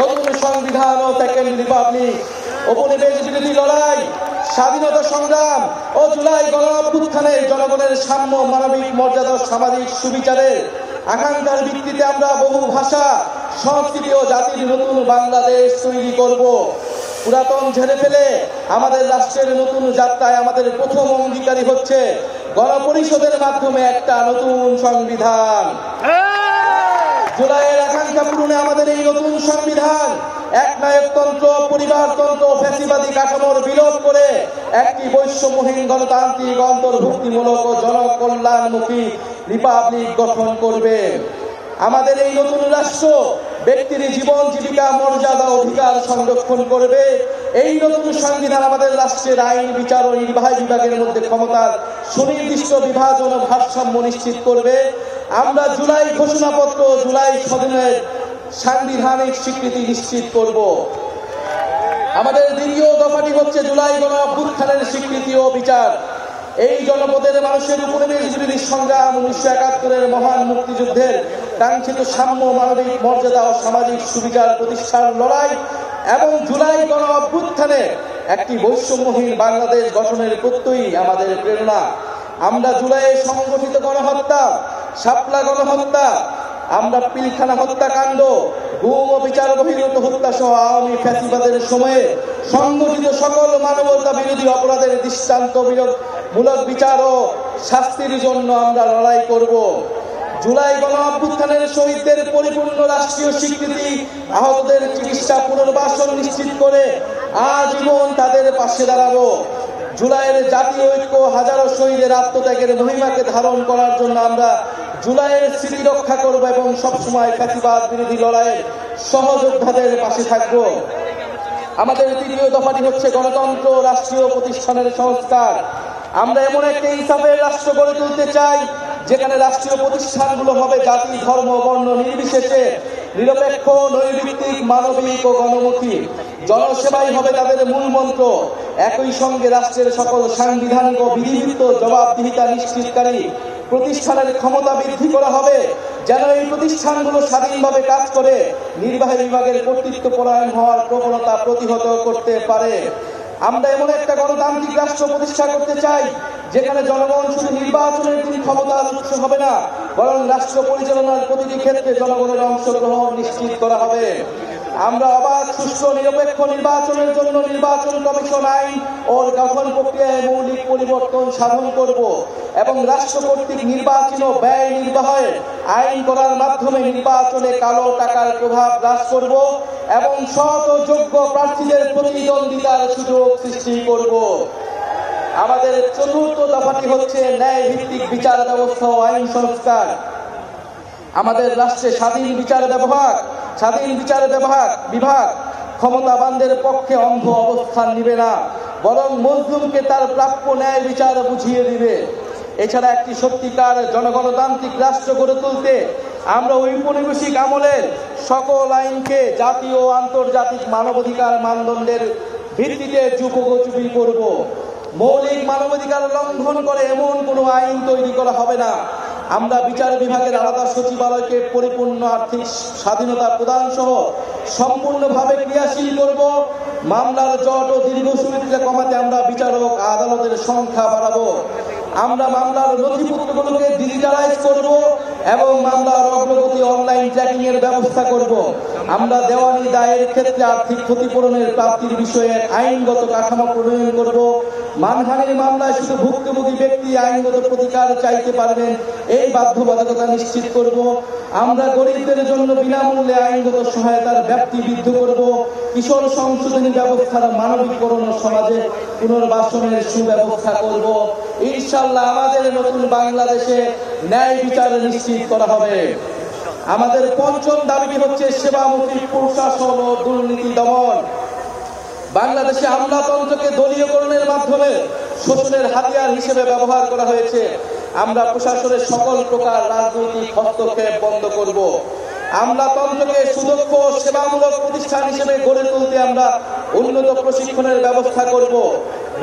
নতুন সংবিধান ও সেকেন্ড রিপাবলিক, উপনিবেশ বিরোধী লড়াই, স্বাধীনতা সংগ্রাম ও জুলাই গণঅভ্যুত্থানে জনগণের সাম্য, মানবিক মর্যাদা, সামাজিক সুবিচারের আকাঙ্ক্ষার ভিত্তিতে আমরা বহু ভাষা, সংস্কৃতি ও জাতির নতুন বাংলাদেশ তৈরি করব। পুরাতন ঝেড়ে ফেলে আমাদের রাষ্ট্রের নতুন যাত্রায় আমাদের প্রথম অঙ্গীকারী হচ্ছে গণপরিষদের মাধ্যমে একটা নতুন সংবিধান। জুলাইয়ের আকাঙ্ক্ষা পূরণে আমাদের এই নতুন সংবিধান একনায়কতন্ত্র, পরিবারতন্ত্র, ফ্যাসিবাদী কাঠামোর বিলোপ করে একটি বৈষম্যহীন, গণতান্ত্রিক, অন্তর্ভুক্তিমূলক ও জনকল্যাণমুখী রিপাবলিক গঠন করবে। আমাদের এই নতুন রাষ্ট্র ব্যক্তির জীবন, জীবিকা, মর্যাদা, অধিকার সংরক্ষণ করবে। এই নতুন সংবিধান আমাদের রাষ্ট্রের আইন, বিচার ও নির্বাহী বিভাগের মধ্যে ক্ষমতার সুনির্দিষ্ট বিভাজন ও ভারসাম্য নিশ্চিত করবে। আমরা জুলাই ঘোষণাপত্র, জুলাই সদনের সাংবিধানিক স্বীকৃতি নিশ্চিত করব। আমাদের দ্বিতীয় দফাটি হচ্ছে জুলাই গণঅভ্যুত্থানের স্বীকৃতি ও বিচার। এই জনপদের মানুষের উপনিবেশ বিরোধী সংগ্রাম, 1971-এর মহান মুক্তিযুদ্ধের কাঙ্ক্ষিত সাম্য, মানবিক মর্যাদা ও সামাজিক সুবিচার প্রতিষ্ঠার লড়াই এবং জুলাই গণঅভ্যুত্থানে একটি বৈষম্যহীন বাংলাদেশ গঠনের প্রত্যয়ই আমাদের প্রেরণা। আমরা জুলাইয়ে সংগঠিত গণহত্যা, শাপলা গণহত্যা, আমরা পিলখানা হত্যাকাণ্ড, গুম ও বিচার বহির্ভূত হত্যা সহ আওয়ামী ফ্যাসিবাদের সময়ে সংগঠিত সকল মানবতা বিরোধী অপরাধের দৃষ্টান্তমূলক বিচার ও শাস্তির জন্য আমরা লড়াই করব। জুলাই গণঅভ্যুত্থানের শহীদদের পরিপূর্ণ রাষ্ট্রীয় স্বীকৃতি, আহতদের চিকিৎসা, পুনর্বাসন নিশ্চিত করে আজীবন তাদের পাশে দাঁড়াবো। জুলাইয়ের জাতীয় ঐক্য, হাজারো শহীদের আত্মত্যাগের মহিমাকে ধারণ করার জন্য আমরা জুলাইয়ের স্মৃতি রক্ষা করব এবং সবসময় ফ্যাসিবাদ বিরোধী লড়াইয়ের সহযোদ্ধাদের পাশে থাকব। আমাদের তৃতীয় দফাটি হচ্ছে গণতন্ত্র, রাষ্ট্রীয় প্রতিষ্ঠানের সংস্কার। আমরা এমন একটা ইনসাফের রাষ্ট্র গড়ে তুলতে চাই যেখানে রাষ্ট্রীয় প্রতিষ্ঠানগুলো হবে জাতি, ধর্ম, বর্ণ নির্বিশেষে নিরপেক্ষ, নৈর্ভিত্তিক, মানবিক ও গণমুখী। জনসেবাই হবে তাদের মূল মন্ত্র। একই সঙ্গে রাষ্ট্রের সকল সাংবিধানিক ও বিধিবদ্ধ জবাবদিহিতা নিশ্চিতকারী প্রতিষ্ঠানের ক্ষমতা বৃদ্ধি করা হবে, যেন এই প্রতিষ্ঠানগুলো স্বাধীনভাবে কাজ করে নির্বাহী বিভাগের কর্তৃত্ব পরায়ণ হওয়ার প্রবণতা প্রতিহত করতে পারে। আমরা এমন একটা গণতান্ত্রিক রাষ্ট্র প্রতিষ্ঠা করতে চাই যেখানে জনগণ শুধু নির্বাচনের দিন ক্ষমতার উৎস হবে না, বরং রাষ্ট্র পরিচালনার প্রতিটি ক্ষেত্রে জনগণের অংশগ্রহণ নিশ্চিত করা হবে। আমরা অবাধ, সুষ্ঠু, নিরপেক্ষ নির্বাচনের জন্য নির্বাচন কমিশন আইন ও গঠন প্রক্রিয়ায় মৌলিক পরিবর্তন সাধন করব এবং রাষ্ট্র কর্তৃক নির্বাচন ও ব্যয় নির্বাহের আইন করার মাধ্যমে নির্বাচনে কালো টাকার প্রভাব হ্রাস করব এবং সৎ ও যোগ্য প্রার্থীদের প্রতিদ্বন্দ্বিতার সুযোগ সৃষ্টি করব। আমাদের চতুর্থ দফাটি হচ্ছে ন্যায় ভিত্তিক বিচার ব্যবস্থা ও আইন সংস্কার। আমাদের রাষ্ট্রে স্বাধীন বিচার বিভাগ ক্ষমতাবানদের পক্ষে অন্ধ অবস্থান নিবে না, বরং মজলুমকে তার প্রাপ্য ন্যায় বিচার বুঝিয়ে দিবে। এছাড়া একটি সত্যিকার জনগণতান্ত্রিক রাষ্ট্র গড়ে তুলতে আমরা ঔপনিবেশিক আমলের সকল আইনকে জাতীয় ও আন্তর্জাতিক মানবাধিকার মানদণ্ডের ভিত্তিতে যুগোপযোগী করব। মৌলিক মানবাধিকার লঙ্ঘন করে এমন কোনো আইন তৈরি করা হবে না। আমরা বিচার বিভাগের আলাদা সচিবালয়কে পরিপূর্ণ আর্থিক স্বাধীনতা প্রদান সহ সম্পূর্ণভাবে ক্রিয়াশীল করব। মামলার জট ও দীর্ঘসূত্রিতা কমাতে আমরা বিচারক আদালতের সংখ্যা বাড়াবো। আমরা মামলার নথিপত্রগুলোকে ডিজিটালাইজ করব এবং মামলার অগ্রগতি অনলাইন ট্র্যাকিং এর ব্যবস্থা করব। আমরা দেওয়ানি দায়ের ক্ষেত্রে আর্থিক ক্ষতিপূরণের প্রাপ্তির বিষয়ে আইনগত কাঠামো প্রণয়ন করব। মানহানির মামলায় শুধু ভুক্তভোগী ব্যক্তি আইনগত প্রতিকার চাইতে পারবেন, এই বাধ্যবাধকতা নিশ্চিত করব। আমরা গরিবদের জন্য বিনামূল্যে আইনগত সহায়তার ব্যাপ্তি বৃদ্ধি করব। কিশোর সংশোধনী ব্যবস্থার মানবিকরণ ও সমাজে পুনর্বাসনের সুব্যবস্থা করব। ইনশাআল্লাহ আমাদের নতুন বাংলাদেশে ন্যায় বিচার নিশ্চিত করা হবে। আমাদের পঞ্চম দাবি হচ্ছে সেবামুখী প্রশাসন ও দুর্নীতি দমন। বাংলাদেশে আমলাতন্ত্রকে দলীয়করণের মাধ্যমে শোষণের হাতিয়ার হিসেবে ব্যবহার করা হয়েছে। আমরা প্রশাসনের সকল প্রকার রাজনৈতিক হস্তক্ষেপ বন্ধ করব। আমলাতন্ত্রকে সুদক্ষ সেবামূলক প্রতিষ্ঠান হিসেবে গড়ে তুলতে আমরা উন্নত প্রশিক্ষণের ব্যবস্থা করব।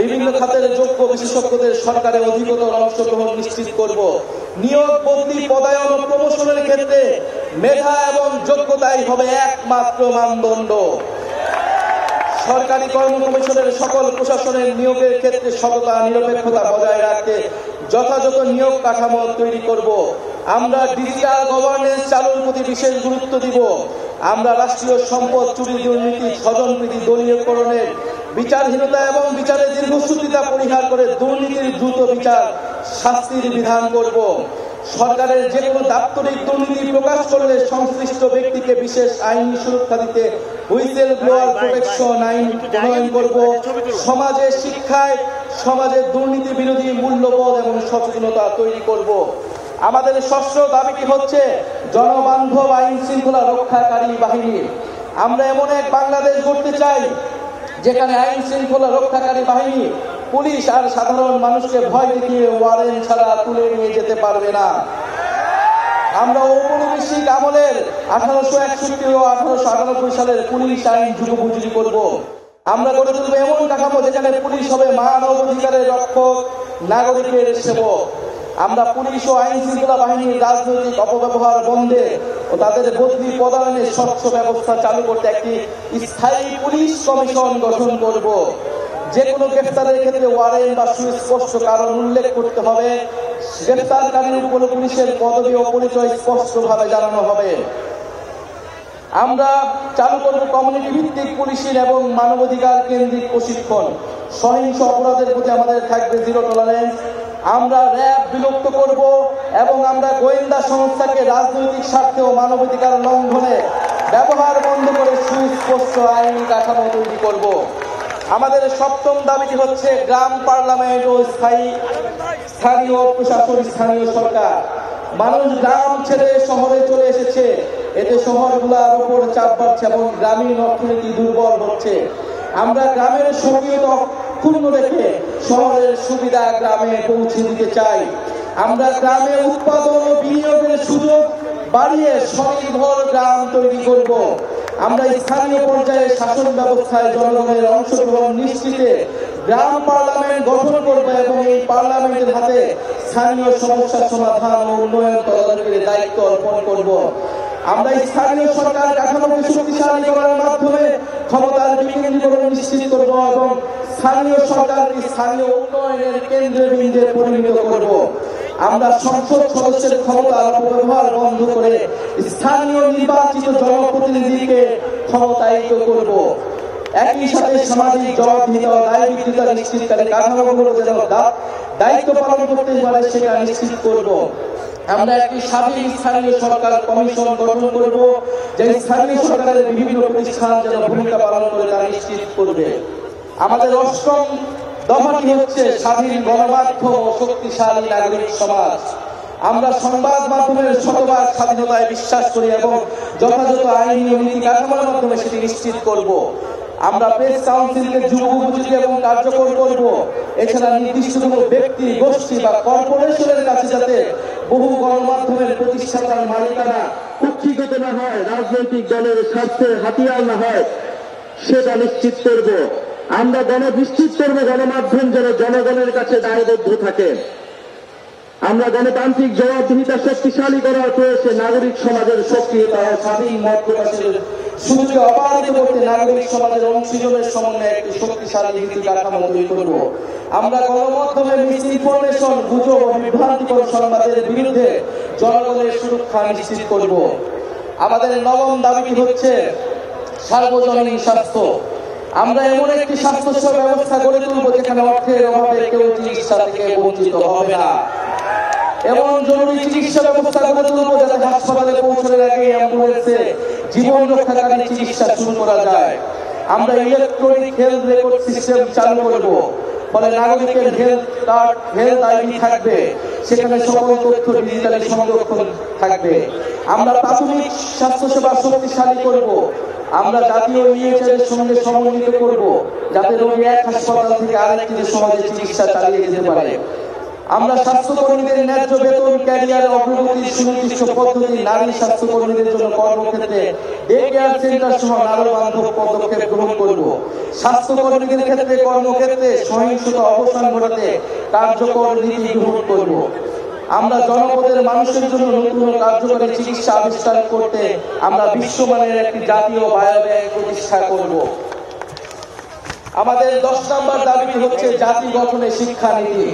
বিভিন্ন খাতের যোগ্য বিশেষজ্ঞদের সরকারে অধিকতর অংশগ্রহণ নিশ্চিত করব। নিয়োগ, বদলি, পদায়ন ও প্রমোশনের ক্ষেত্রে মেধা এবং যোগ্যতাই হবে একমাত্র মানদণ্ড। সরকারি কর্ম কমিশনের সকল প্রশাসনের নিয়োগের ক্ষেত্রে সততা, নিরপেক্ষতা বজায় রাখতে যথাযথ নিয়োগ কাঠামো তৈরি করব। আমরা ডিজিটাল গভর্নেন্স চালুর প্রতি বিশেষ গুরুত্ব দিব। আমরা রাষ্ট্রীয় সম্পদ চুরি, দুর্নীতি, স্বজনপ্রীতি, দলীয়করণের বিচারহীনতা এবং বিচারের দীর্ঘসূত্রিতা পরিহার করে দুর্নীতির দ্রুত বিচার শাস্তির বিধান করব। সরকারের যে কোনো দাপ্তরিক দুর্নীতি প্রকাশ করলে সংশ্লিষ্ট ব্যক্তিকে বিশেষ আইনি সুরক্ষা দিতে হুইসেল ব্লোয়ার প্রোটেকশন আইন প্রণয়ন করব। সমাজে শিক্ষায় সমাজের দুর্নীতি বিরোধী মূল্যবোধ এবং সচেতনতা তৈরি করব। আমাদের ষষ্ঠ দাবিটি হচ্ছে জনবান্ধব আইন শৃঙ্খলা রক্ষাকারী বাহিনী। আমরা এমন এক বাংলাদেশ গড়তে চাই যেখানে আইন শৃঙ্খলা রক্ষাকারী বাহিনী পুলিশ আর সাধারণ মানুষকে ভয় দেখিয়ে ওয়ারেন্ট ছাড়া তুলে নিয়ে যেতে পারবে না। আমরা ঔপনিবেশিক আমলের 1861 ও 1898 সালের পুলিশ আইন যুগোপযোগী করব। আমরা গড়ে তুলব এমন কাঠামো যেখানে পুলিশ হবে মানব অধিকারের রক্ষক, নাগরিকের সেবক। আমরা পুলিশ ও আইন শৃঙ্খলা বাহিনীর রাজনৈতিক অপব্যবহার বন্ধে ও তাদের বদলি পদায়নের স্বচ্ছ ব্যবস্থা চালু করতে একটি স্থায়ী পুলিশ কমিশন গঠন করব। যে কোনো গ্রেফতারের ক্ষেত্রে ওয়ারেন্ট বা সুস্পষ্ট কারণ উল্লেখ করতে হবে। গ্রেফতারকারীর উপর পুলিশের পদবি ও পরিচয় স্পষ্টভাবে জানানো হবে। আমরা চালু করব কমিউনিটি ভিত্তিক পুলিশের এবং মানবাধিকার কেন্দ্রিক প্রশিক্ষণ। সহিংস অপরাধের প্রতি আমাদের থাকবে জিরো টলারেন্স। আমরা র্যাব বিলুপ্ত করব এবং আমরা গোয়েন্দা সংস্থাকে রাজনৈতিক স্বার্থে ও মানবাধিকার লঙ্ঘনে ব্যবহার বন্ধ করে সুস্পষ্ট আইনি কাঠামো তৈরি করব। আমাদের সপ্তম দাবিটি হচ্ছে গ্রাম পার্লামেন্ট ও স্থানীয় প্রশাসন, স্থানীয় সরকার। মানুষ গ্রাম ছেড়ে শহরে চলে এসেছে, এতে শহরগুলোর উপর চাপ বাড়ছে এবং গ্রামীণ অর্থনীতি দুর্বল হচ্ছে। আমরা গ্রামের সক্রিয়তা অক্ষুণ্ণ রেখে শহরের সুবিধা গ্রামে পৌঁছে দিতে চাই। আমরা গ্রামে উৎপাদন ও বিনিয়োগের সুযোগ বাড়িয়ে স্বনির্ভর গ্রাম তৈরি করব। আমরা স্থানীয় পর্যায়ে শাসন ব্যবস্থায় জনগণের অংশগ্রহণ নিশ্চিতে গ্রাম পার্লামেন্ট গঠন করব এবং এই পার্লামেন্টের হাতে স্থানীয় সমস্যা সমাধান ও উন্নয়ন তদারকির দায়িত্ব অর্পণ করব। আমরা স্থানীয় সরকার কাঠামোকে শক্তিশালী করার মাধ্যমে ক্ষমতার বিকেন্দ্রীকরণ নিশ্চিত করব এবং স্থানীয় সরকারকে স্থানীয় উন্নয়নের কেন্দ্রে বিন্দুতে পরিণত করব। আমরা সংসদ সদস্যের ক্ষমতার অপব্যবহার বন্ধ করে স্থানীয় নির্বাচিত জনপ্রতিনিধিকে ক্ষমতায়িত করব। একই সাথে সামাজিক জবাবদিহিতা ও দায়বদ্ধতা নিশ্চিতকারী কাঠামোগুলো যেন দায়িত্ব পালন করতে পারে সেটা নিশ্চিত করব। আমরা একটি স্বাধীন স্থানীয় সরকার কমিশন গঠন করব, যে স্থানীয় সরকারের বিভিন্ন প্রতিষ্ঠান যেন ভূমিকা পালন করে তা নিশ্চিত করবে। আমাদের অষ্টম দফাটি হচ্ছে স্বাধীন গণমাধ্যম ও শক্তিশালী নাগরিক সমাজ। আমরা সংবাদ মাধ্যমের শতভাগ স্বাধীনতায় বিশ্বাস করি এবং যথাযথ আইনি ও নীতি কাঠামোর মাধ্যমে সেটি নিশ্চিত করব। আমরা প্রেস কাউন্সিলকে যুগোপযোগী এবং কার্যকর করব। এছাড়া নির্দিষ্ট কোনো ব্যক্তি, গোষ্ঠী বা কর্পোরেশনের কাছে যাতে বহু গণমাধ্যমের প্রতিষ্ঠাতার মালিকানা কুক্ষিগত না হয়, রাজনৈতিক দলের স্বার্থের হাতিয়ার না হয়, সেটা নিশ্চিত করব। আমরা নিশ্চিত করব গণমাধ্যম যেন জনগণের কাছে দায়বদ্ধ থাকে। আমরা গণতান্ত্রিক জবাবদিহিতা শক্তিশালী করার প্রয়াসে নাগরিক সমাজের সক্রিয়তা ও স্বাধীন মত প্রকাশের সুযোগকে অবাধিত করতে নাগরিক সমাজের অংশীজনের সমন্বয়ে একটি শক্তিশালী নীতি কাঠামো তৈরি করব। আমরা গণমাধ্যমে মিস ইনফরমেশন, গুজব ও বিভ্রান্তিকর সংবাদের বিরুদ্ধে জনগণের সুরক্ষা নিশ্চিত করব। আমাদের নবম দাবিটি হচ্ছে সার্বজনীন স্বাস্থ্য। আমরা এমন একটি স্বাস্থ্যসেবা ব্যবস্থা গড়ে তুলব যেখানে অর্থের অভাবে কেউ চিকিৎসা থেকে বঞ্চিত হবে না। এমন জরুরি চিকিৎসা ব্যবস্থা গড়ে তুলব যাতে হাসপাতালে পৌঁছানোর আগে অ্যাম্বুলেন্সে জীবন রক্ষাকারী চিকিৎসা শুরু করা যায়। আমরা ইলেকট্রনিক হেলথ রেকর্ড সিস্টেম চালু করব, ফলে নাগরিকের হেলথ আইডি থাকবে, সেখানে সকল তথ্য ডিজিটালি সংরক্ষণ থাকবে। আমরা প্রাথমিক স্বাস্থ্যসেবা শক্তিশালী করব। আমরা জাতীয় ইউএইচআর এর সঙ্গে সমন্বিত করব যাতে রোগী এক হাসপাতাল থেকে আরেকটিতে সহজে চিকিৎসা চালিয়ে যেতে পারে। আমরা স্বাস্থ্যকর্মীদের ন্যায্য বেতন, ক্যারিয়ার অগ্রগতির সুনির্দিষ্ট পদ্ধতি, নারী স্বাস্থ্যকর্মীদের জন্য কর্মক্ষেত্রে ডে কেয়ার সেন্টার সহ নারী বান্ধব পদক্ষেপ গ্রহণ করব। স্বাস্থ্যকর্মীদের ক্ষেত্রে কর্মক্ষেত্রে সহিংসতা অবসান ঘটাতে কার্যকর নীতি গ্রহণ করব। আমরা জনপদের মানুষের জন্য নতুন কার্যকরী চিকিৎসা আবিষ্কার করতে আমরা বিশ্বমানের একটি জাতীয় বায়োব্যাংক প্রতিষ্ঠা করব। আমাদের 10 নম্বর দাবিটি হচ্ছে জাতি গঠনে শিক্ষানীতি।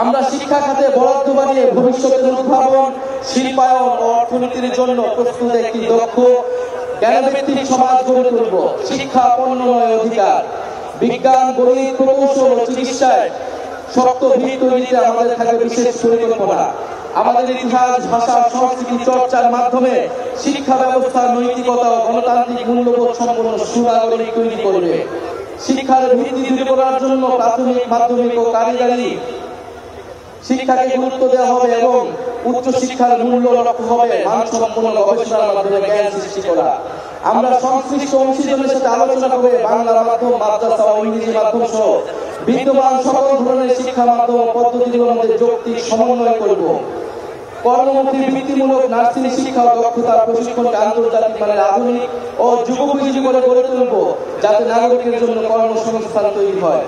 আমরা শিক্ষা খাতে বরাদ্দ বাড়িয়ে ভবিষ্যতের উদ্ভাবন, শিল্পায়ন ও অর্থনীতির জন্য প্রস্তুত একটি দক্ষ জ্ঞানভিত্তিক সমাজ গড়ে তুলব। শিক্ষা পণ্য নয়, অধিকার। বিজ্ঞান, গণিত, প্রকৌশল ও চিকিৎসায় শক্ত ভিত তৈরিতে আমাদের থাকবে বিশেষ পরিকল্পনা। আমাদের ইতিহাস, ভাষা, সংস্কৃতি চর্চার মাধ্যমে শিক্ষা ব্যবস্থার নৈতিকতা ও গণতান্ত্রিক মূল্যবোধ সম্পন্ন সুনাগরিক তৈরি করবে। শিক্ষার ভিত্তি তৈরি করার জন্য প্রাথমিক, মাধ্যমিক ও কারিগরি শিক্ষাকে গুরুত্ব দেওয়া হবে এবং উচ্চ শিক্ষার মূল্য লক্ষ্য হবে মানসম্পন্ন গবেষণার মাধ্যমে জ্ঞান সৃষ্টি করা। আমরা সংশ্লিষ্ট অংশীজনের সাথে আলোচনা করে বাংলা মাধ্যম, মাদ্রাসা ও ইংরেজি মাধ্যম সহ বিদ্যমান সকল ধরনের শিক্ষা মাধ্যম ও পদ্ধতিগুলোর মধ্যে যৌক্তিক সমন্বয় করব। কর্মমুখী বৃত্তিমূলক নার্সিং শিক্ষা ও দক্ষতার প্রশিক্ষণকে আন্তর্জাতিক মানের আধুনিক ও যুগোপযোগী করে গড়ে তুলব যাতে নাগরিকের জন্য কর্মসংস্থান তৈরি হয়।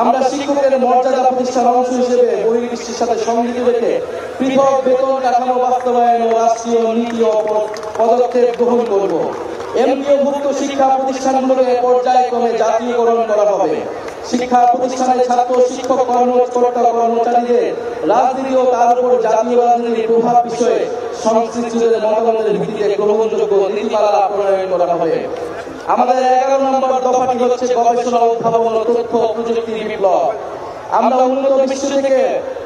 আমরা শিক্ষকের মর্যাদা প্রতিষ্ঠার অংশ হিসেবে বহির্বিশ্বের সাথে সংগতি রেখে পৃথক বেতন কাঠামো বাস্তবায়ন ও রাষ্ট্রীয় নীতি ও পদক্ষেপ গ্রহণ করব। এমপিওভুক্ত শিক্ষা প্রতিষ্ঠানগুলোকে পর্যায়ক্রমে জাতীয়করণ করা হবে। শিক্ষা প্রতিষ্ঠানের ছাত্র, শিক্ষক, কর্মকর্তা, কর্মচারীদের রাজনীতি ও তার উপর জাতীয় রাজনীতির প্রভাব বিষয়ে সংশ্লিষ্টদের মতামতের ভিত্তিতে গ্রহণযোগ্য নীতিমালা প্রণয়ন করা হবে। আমাদের 11 নম্বর দফাটি হচ্ছে গবেষণা, উদ্ভাবন ও তথ্য প্রযুক্তি বিপ্লব। আমরা উন্নত বিশ্ব থেকে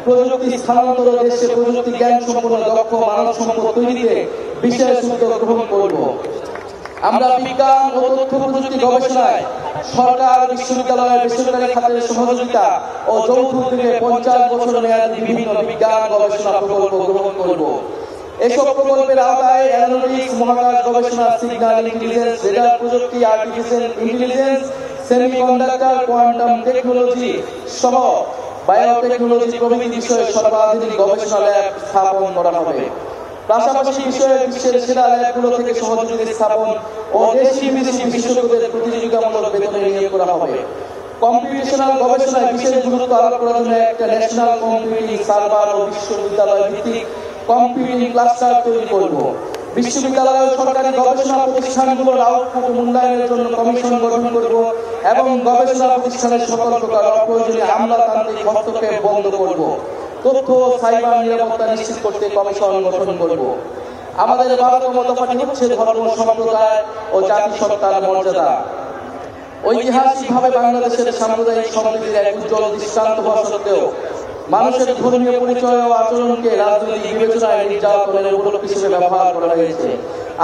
প্রযুক্তি স্থানান্তর, দেশে প্রযুক্তি জ্ঞান সম্পন্ন দক্ষ মানব সম্পদ তৈরিতে বিশেষ উদ্যোগ গ্রহণ করব। আমরা বিজ্ঞান ও তথ্য প্রযুক্তি গবেষণায় সরকার, বিশ্ববিদ্যালয়, বেসরকারি খাতের সহযোগিতা ও যৌথ উদ্যোগে 50 বছর মেয়াদী বিভিন্ন বিজ্ঞান গবেষণা প্রকল্প গ্রহণ করব। এসব প্রকল্পের আওতায় অ্যারোনটিক্স, মহাকাশ গবেষণা, সিগন্যাল ইন্টেলিজেন্স, রেডার প্রযুক্তি, artificial intelligence, semiconductor, quantum technology সহ বায়োটেকনোলজি প্রভৃতি বিষয়ে সর্বাধুনিক গবেষণা ল্যাব স্থাপন করা হবে। পাশাপাশি বিষয়ে বিশ্বের সেরা ল্যাবগুলো থেকে সহযোগী স্থাপন ও দেশি বিদেশি বিশেষজ্ঞদের প্রতিযোগিতামূলক বেতনে নিয়োগ করা হবে। কম্পিউটেশনাল গবেষণায় বিশেষ গুরুত্ব আরোপ করার জন্য একটা ন্যাশনাল কম্পিউটিং সার্ভার ও বিশ্ববিদ্যালয় ভিত্তিক কম্পিউটিং ক্লাস্টার তৈরি করব। বিশ্ববিদ্যালয় ও সরকারি গবেষণা প্রতিষ্ঠানগুলোর আউটপুট মূল্যায়নের জন্য কমিশন গঠন করব এবং গবেষণা প্রতিষ্ঠানের সকল প্রকার অপ্রয়োজনীয় আমলাতান্ত্রিক হস্তক্ষেপ বন্ধ করব। তথ্য ও সাইবার নিরাপত্তা নিশ্চিত করতে কমিশন গঠন করব। আমাদের 12তম দফাটি হচ্ছে ধর্ম, সম্প্রদায় ও জাতিসত্তার মর্যাদা। ঐতিহাসিকভাবে বাংলাদেশের সাম্প্রদায়িক সম্প্রীতির এক উজ্জ্বল দৃষ্টান্ত হওয়া সত্ত্বেও মানুষের ধর্মীয় পরিচয় ও আচরণকে রাজনৈতিক বিবেচনায় নির্যাতনের উপলক্ষ হিসেবে ব্যবহার করা হয়েছে।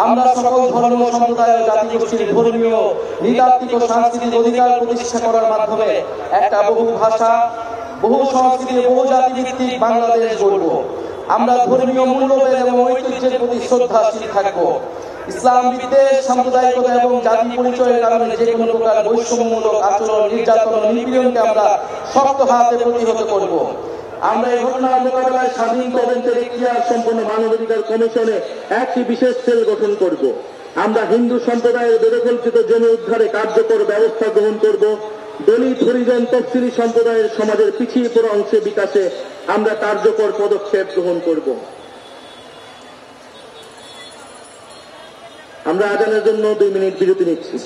আমরা সকল ধর্ম, সম্প্রদায় ও জাতিগোষ্ঠীর ধর্মীয়, নৃতাত্ত্বিক ও সাংস্কৃতিক অধিকার প্রতিষ্ঠা করার মাধ্যমে একটা বহু ভাষা, বহু সংস্কৃতি, বহু জাতিভিত্তিক বাংলাদেশ গড়ব। আমরা ধর্মীয় মূল্যবোধ এবং ঐতিহ্যের প্রতি শ্রদ্ধাশীল থাকব। ইসলাম বিদ্বেষ, সাম্প্রদায়িকতা এবং জাতি পরিচয়ের কারণে যে কোনো প্রকার বৈষম্যমূলক আচরণ, নির্যাতন ও নিপীড়নকে আমরা শক্ত হাতে প্রতিহত করব। আমরা এই ঘটনার মোকাবেলায় স্বাধীন তদন্তের ইতিহাস সম্পন্ন মানবাধিকার কমিশনে একটি বিশেষ সেল গঠন করব। আমরা হিন্দু সম্প্রদায়ের বেদখলকৃত জমি উদ্ধারে কার্যকর ব্যবস্থা গ্রহণ করব। দলিত, হরিজন, তফসিলি সম্প্রদায়ের সমাজের পিছিয়ে পড়া অংশের বিকাশে আমরা কার্যকর পদক্ষেপ গ্রহণ করব। আমরা আজানের জন্য 2 মিনিট বিরতি নিচ্ছি।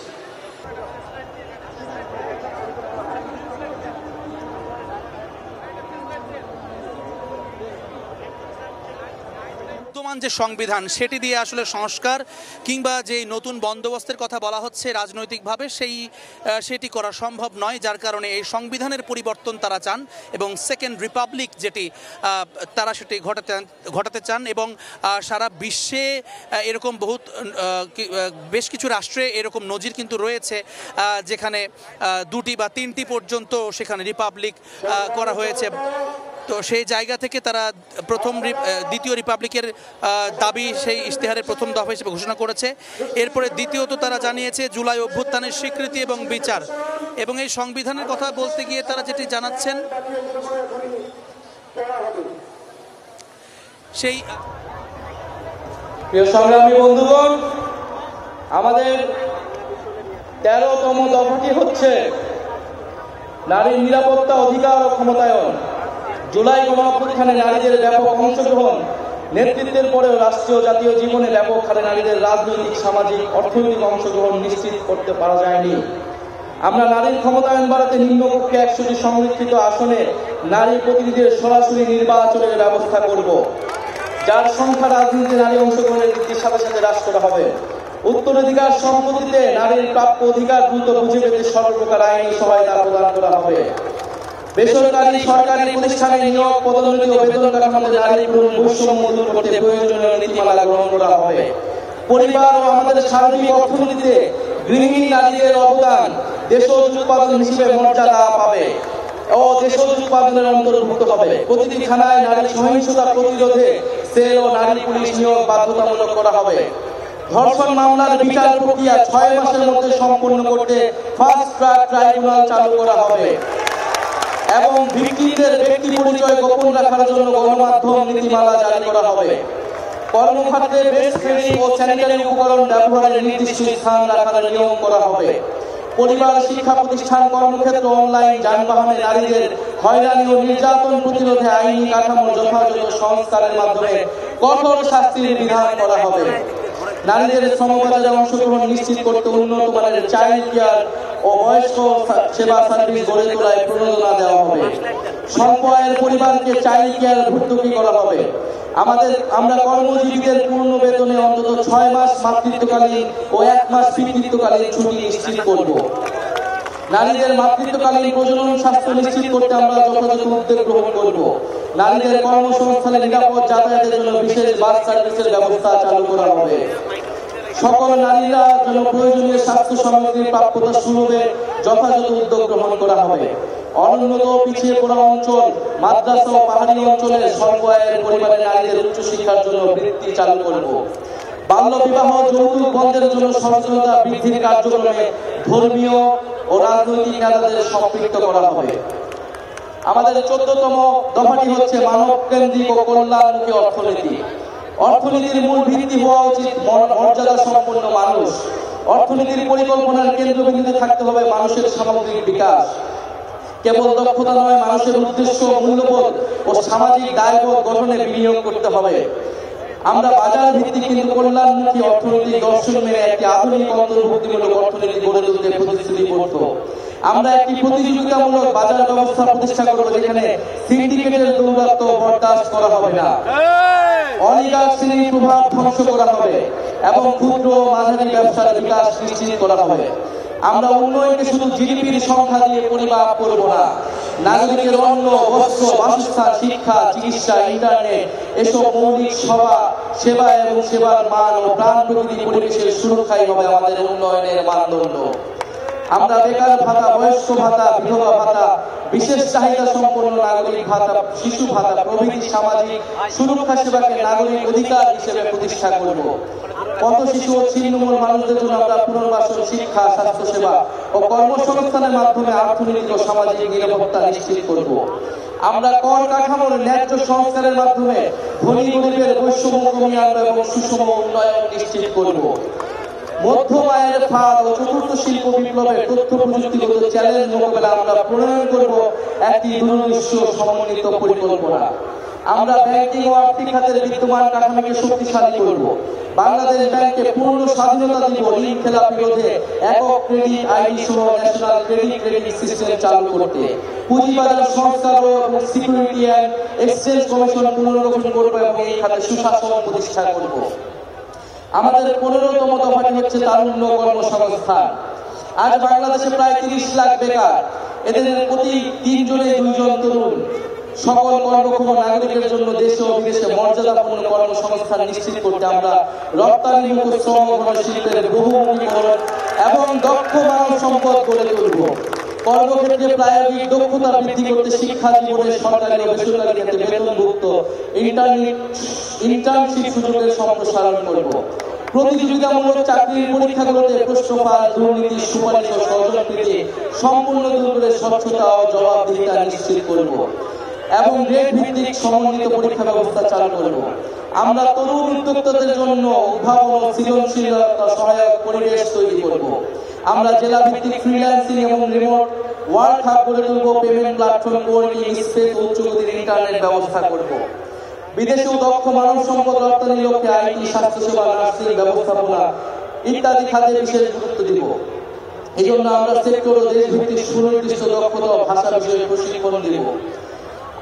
বর্তমান যে সংবিধান সেটি দিয়ে আসলে সংস্কার কিংবা যে নতুন বন্দোবস্তের কথা বলা হচ্ছে রাজনৈতিকভাবে সেটি করা সম্ভব নয়, যার কারণে এই সংবিধানের পরিবর্তন তারা চান এবং সেকেন্ড রিপাবলিক যেটি তারা সেটি ঘটাতে চান। এবং সারা বিশ্বে এরকম বেশ কিছু রাষ্ট্রে এরকম নজির কিন্তু রয়েছে যেখানে 2টি বা 3টি পর্যন্ত সেখানে রিপাবলিক করা হয়েছে। তো সেই জায়গা থেকে তারা দ্বিতীয় রিপাবলিকের দাবি সেই ইশতেহারের প্রথম দফা হিসেবে ঘোষণা করেছে। এরপরে দ্বিতীয়ত তারা জানিয়েছে জুলাই অভ্যুত্থানের স্বীকৃতি এবং বিচার। এবং এই সংবিধানের কথা বলতে গিয়ে তারা যেটি জানাচ্ছেন সেই প্রিয় সংগ্রামী বন্ধুগণ, আমাদের 13তম দফাটি হচ্ছে নারীর নিরাপত্তা, অধিকার ও ক্ষমতায়ন। জুলাই গণঅভ্যুত্থানে নারীদের ব্যাপক অংশগ্রহণ, নেতৃত্বের পরেও রাষ্ট্রীয় জাতীয় জীবনে ব্যাপক হারে নারীদের রাজনৈতিক, সামাজিক, অর্থনৈতিক অংশগ্রহণ নিশ্চিত করতে পারা যায়নি। আমরা নারীর ক্ষমতায়ন বাড়াতে নিম্নকক্ষে 100টি সংরক্ষিত আসনে নারী প্রতিনিধিদের সরাসরি নির্বাচনের ব্যবস্থা করব, যার সংখ্যা রাজনীতিতে নারী অংশগ্রহণের বৃদ্ধির সাথে সাথে হ্রাস করা হবে। উত্তরাধিকার সম্পত্তিতে নারীর প্রাপ্য অধিকার দ্রুত বুঝে পেতে সর্বপ্রকার আইনি সহায়তা প্রদান করা হবে। বেসরকারি, সরকারি প্রতিষ্ঠানে নিয়োগ, পদোন্নতি ও বেতন কাঠামোতে নারীর বৈষম্য দূর করতে প্রয়োজনীয় নীতিমালা গ্রহণ করা হবে। পরিবার ও আমাদের সার্বিক অর্থনীতিতে গৃহিণী নারীদের অবদান দেশজ উৎপাদন হিসেবে মর্যাদা পাবে ও দেশজ উৎপাদনের অন্তর্ভুক্ত হবে। প্রতিটি থানায় নারী সহিংসতা প্রতিরোধে সেল ও নারী পুলিশ নিয়োগ বাধ্যতামূলক করা হবে। ধর্ষণ মামলার বিচার প্রক্রিয়া 6 মাসের মধ্যে সম্পন্ন করতে ফাস্ট ট্র্যাক ট্রাইব্যুনাল চালু করা হবে এবং ভিকটিমদের ব্যক্তি পরিচয় গোপন রাখার জন্য গণমাধ্যম নীতিমালা জারি করা হবে। কর্মক্ষেত্রে বেস্ট ট্রেনিং ও স্যানিটারি উপকরণ ব্যবহারের নির্দিষ্ট স্থান রাখার নিয়ম করা হবে। পরিবার, শিক্ষা প্রতিষ্ঠান, কর্মক্ষেত্র, অনলাইন, যানবাহনে নারীদের হয়রানি ও নির্যাতন প্রতিরোধে আইনি কাঠামো যথাযথ সংস্কারের মাধ্যমে কঠোর শাস্তির বিধান করা হবে। নারীদের শ্রমবাজারে অংশগ্রহণ নিশ্চিত করতে উন্নত মানের চাইল্ড কেয়ার ও বয়স্ক সেবা সার্ভিস গড়ে তোলায় প্রণোদনা দেওয়া হবে। স্বল্প আয়ের পরিবারকে চাইল্ড কেয়ার ভর্তুকি করা হবে। আমরা কর্মজীবীদের পূর্ণ বেতনে অন্তত 6 মাস মাতৃত্বকালীন ও 1 মাস পিতৃত্বকালীন ছুটি নিশ্চিত করব। নারীদের মাতৃত্বকালীন প্রজনন স্বাস্থ্য নিশ্চিত করতে আমরা যথাযথ উদ্যোগ গ্রহণ করব। নারীদের কর্মসংস্থানে নিরাপদ যাতায়াতের জন্য বিশেষ বাস সার্ভিসের ব্যবস্থা চালু করা হবে। সকল নারীরা জন্য প্রয়োজনীয় স্বাস্থ্য সামগ্রীর প্রাপ্যতা সুলভে যথাযথ উদ্যোগ গ্রহণ করা হবে। অনুন্নত পিছিয়ে পড়া অঞ্চল, মাদ্রাসা ও পাহাড়ি অঞ্চলের স্বল্প আয়ের পরিবারের নারীদের উচ্চশিক্ষার জন্য বৃত্তি চালু করব। বাল্য বিবাহ, যৌতুক বন্ধের জন্য সচেতনতা বৃদ্ধির কার্যক্রমে ধর্মীয় ও রাজনৈতিক নেতাদের সম্পৃক্ত করা হবে। আমাদের 14তম দফাটি হচ্ছে মানব কেন্দ্রিক ও কল্যাণমুখী অর্থনীতি। অর্থনীতির মূল ভিত্তি হওয়া উচিত মর্যাদা সম্পন্ন মানুষ। অর্থনীতির পরিকল্পনার কেন্দ্রবিন্দুতে থাকতে হবে মানুষের সামগ্রিক বিকাশ। কেবল দক্ষতা নয়, মানুষের উদ্দেশ্য, মূল্যবোধ ও সামাজিক দায়বোধ গঠনে বিনিয়োগ করতে হবে। আমরা বাজার ভিত্তিক কিন্তু কল্যাণমুখী অর্থনৈতিক দর্শন মেনে একটি আধুনিক অন্তর্ভুক্তিমূলক অর্থনীতি গড়ে তুলতে প্রতিশ্রুতিবদ্ধ। আমরা একটি প্রতিযোগিতামূলক বাজার ব্যবস্থা প্রতিষ্ঠা করব, যেখানে সিন্ডিকেটের দৌরাত্ম্য বরদাস্ত করা হবে না, অলিগার্ক শ্রেণীর প্রভাব ধ্বংস করা হবে এবং ক্ষুদ্র ও মাঝারি ব্যবসার বিকাশ নিশ্চিত করা হবে। আমরা উন্নয়নকে শুধু জিডিপির সংখ্যা দিয়ে পরিমাপ করব না, নাগরিকের অন্ন, বস্ত্র, বাসস্থান, শিক্ষা, চিকিৎসা, ইন্টারনেট এসব মৌলিক সেবা এবং সেবার মান ও প্রাণ প্রকৃতি পরিবেশের সুরক্ষাই হবে আমাদের উন্নয়নের মানদণ্ড। আমরা বেকার ভাতা, বয়স্ক ভাতা, বিধবা ভাতা, বিশেষ চাহিদা সম্পন্ন নাগরিক ভাতা, শিশু ভাতা প্রভৃতি সামাজিক সুরক্ষা সেবাকে নাগরিক অধিকার হিসেবে প্রতিষ্ঠা করব। পথ শিশু ও ছিন্নমূল মানুষদের জন্য আমরা পুনর্বাসন, শিক্ষা, স্বাস্থ্য সেবা ও কর্মসংস্থানের মাধ্যমে অর্থনৈতিক ও সামাজিক নিরাপত্তা নিশ্চিত করব। আমরা কর কাঠামোর ন্যায্য সংস্কারের মাধ্যমে ধনী গরিবের বৈষম্য কমিয়ে আনবো এবং সুষম উন্নয়ন নিশ্চিত করব। মধ্যম আয়ের ফাঁদ ও চতুর্থ শিল্প বিপ্লবের তথ্য প্রযুক্তিগত চ্যালেঞ্জ মোকাবেলা আমরা প্রণয়ন করব একটি দূরদৃশ্য সমন্বিত পরিকল্পনা। আমরা ব্যাংকিং ও আর্থিক খাতের বিদ্যমান কাঠামোকে শক্তিশালী করব। বাংলাদেশ ব্যাংককে পূর্ণ স্বাধীনতা দিব ঋণ খেলাপি রোধে একক ক্রেডিট আইডি সহ ন্যাশনাল ক্রেডিট সিস্টেম চালু করতে। পুঁজিবাজার সংস্কার ও সিকিউরিটি অ্যান্ড এক্সচেঞ্জ কমিশন পুনর্গঠন করব এবং এই খাতে সুশাসন প্রতিষ্ঠা করব। আমাদের 15তম দফাটি হচ্ছে তারুণ্য কর্মসংস্থান। আজ বাংলাদেশে প্রায় 30 লাখ বেকার, এদের প্রতি 3 জনে 2 জন তরুণ। সকল কর্মক্ষম নাগরিকের জন্য দেশে ও বিদেশে মর্যাদাপূর্ণ কর্মসংস্থান নিশ্চিত করতে আমরা রপ্তানিমুখ শ্রম শিল্পের বহুমুখীকরণ এবং দক্ষ মানব সম্পদ গড়ে তুলব। কর্মক্ষেত্রে প্রায়োগিক দক্ষতা বৃদ্ধি করতে শিক্ষা জীবনে সরকারি ও বেসরকারি ক্ষেত্রে বেতনভুক্ত ইন্টার্নশিপ সুযোগের সম্প্রসারণ করব। প্রতিযোগিতামূলক চাকরির পরীক্ষাগুলোতে প্রশ্নফাঁস, দুর্নীতি, সুপারিশ ও ষড়যন্ত্রকে সম্পূর্ণ দূর করে স্বচ্ছতা ও জবাবদিহিতা নিশ্চিত করব এবং গ্রেড ভিত্তিক সমন্বিত পরীক্ষা ব্যবস্থা চালু করব। আমরা তরুণ উদ্যোক্তাদের জন্য উদ্ভাবন ও সৃজনশীলতা সহায়ক পরিবেশ তৈরি করব। আমরা জেলা ভিত্তিক ফ্রিল্যান্সিং এবং রিমোট ওয়ার্ক হাব গড়ে তুলব, পেমেন্ট প্ল্যাটফর্ম, কোয়ার্কিং স্পেস, উচ্চগতির ইন্টারনেট ব্যবস্থা করব। বিদেশেও দক্ষ মানব সম্পদ রপ্তানির লক্ষ্যে আইটি, স্বাস্থ্যসেবা, নার্সিং, ব্যবস্থাপনা ইত্যাদি খাতে বিশেষ গুরুত্ব দিব। এই জন্য আমরা সেক্টর ও দেশ ভিত্তিক সুনির্দিষ্ট দক্ষতা ও ভাষা বিষয়ে প্রশিক্ষণ দিব।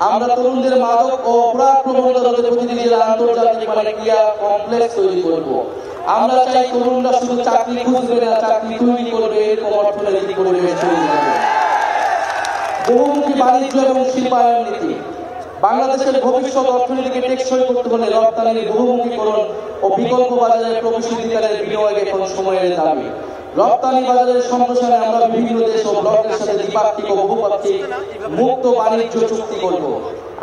আমরা তরুণদের মাদক ও অপরাধ প্রবণতা রোধে প্রতিটি জেলা আন্তর্জাতিক ক্রিয়া কমপ্লেক্স তৈরি করব। আমরা চাই তরুণরা শুধু চাকরি খুঁজবে না, চাকরি তৈরি করবে, এরকম অর্থনৈতিক পরিবেশ তৈরি করবে। বহুমুখী বাণিজ্য এবং শিল্পায়ন নীতি। বাংলাদেশের ভবিষ্যৎ অর্থনীতিকে টেকসই করতে হলে রপ্তানির বহুমুখীকরণ ও বিকল্প বাজারে প্রবেশাধিকারের বিনিয়োগ এখন সময়ের দাবি। রপ্তানি বাজারের সম্প্রসারণে আমরা বিভিন্ন দেশ ও ব্লকের সাথে দ্বিপাক্ষিক ও বহুপাক্ষিক মুক্ত বাণিজ্য চুক্তি করব।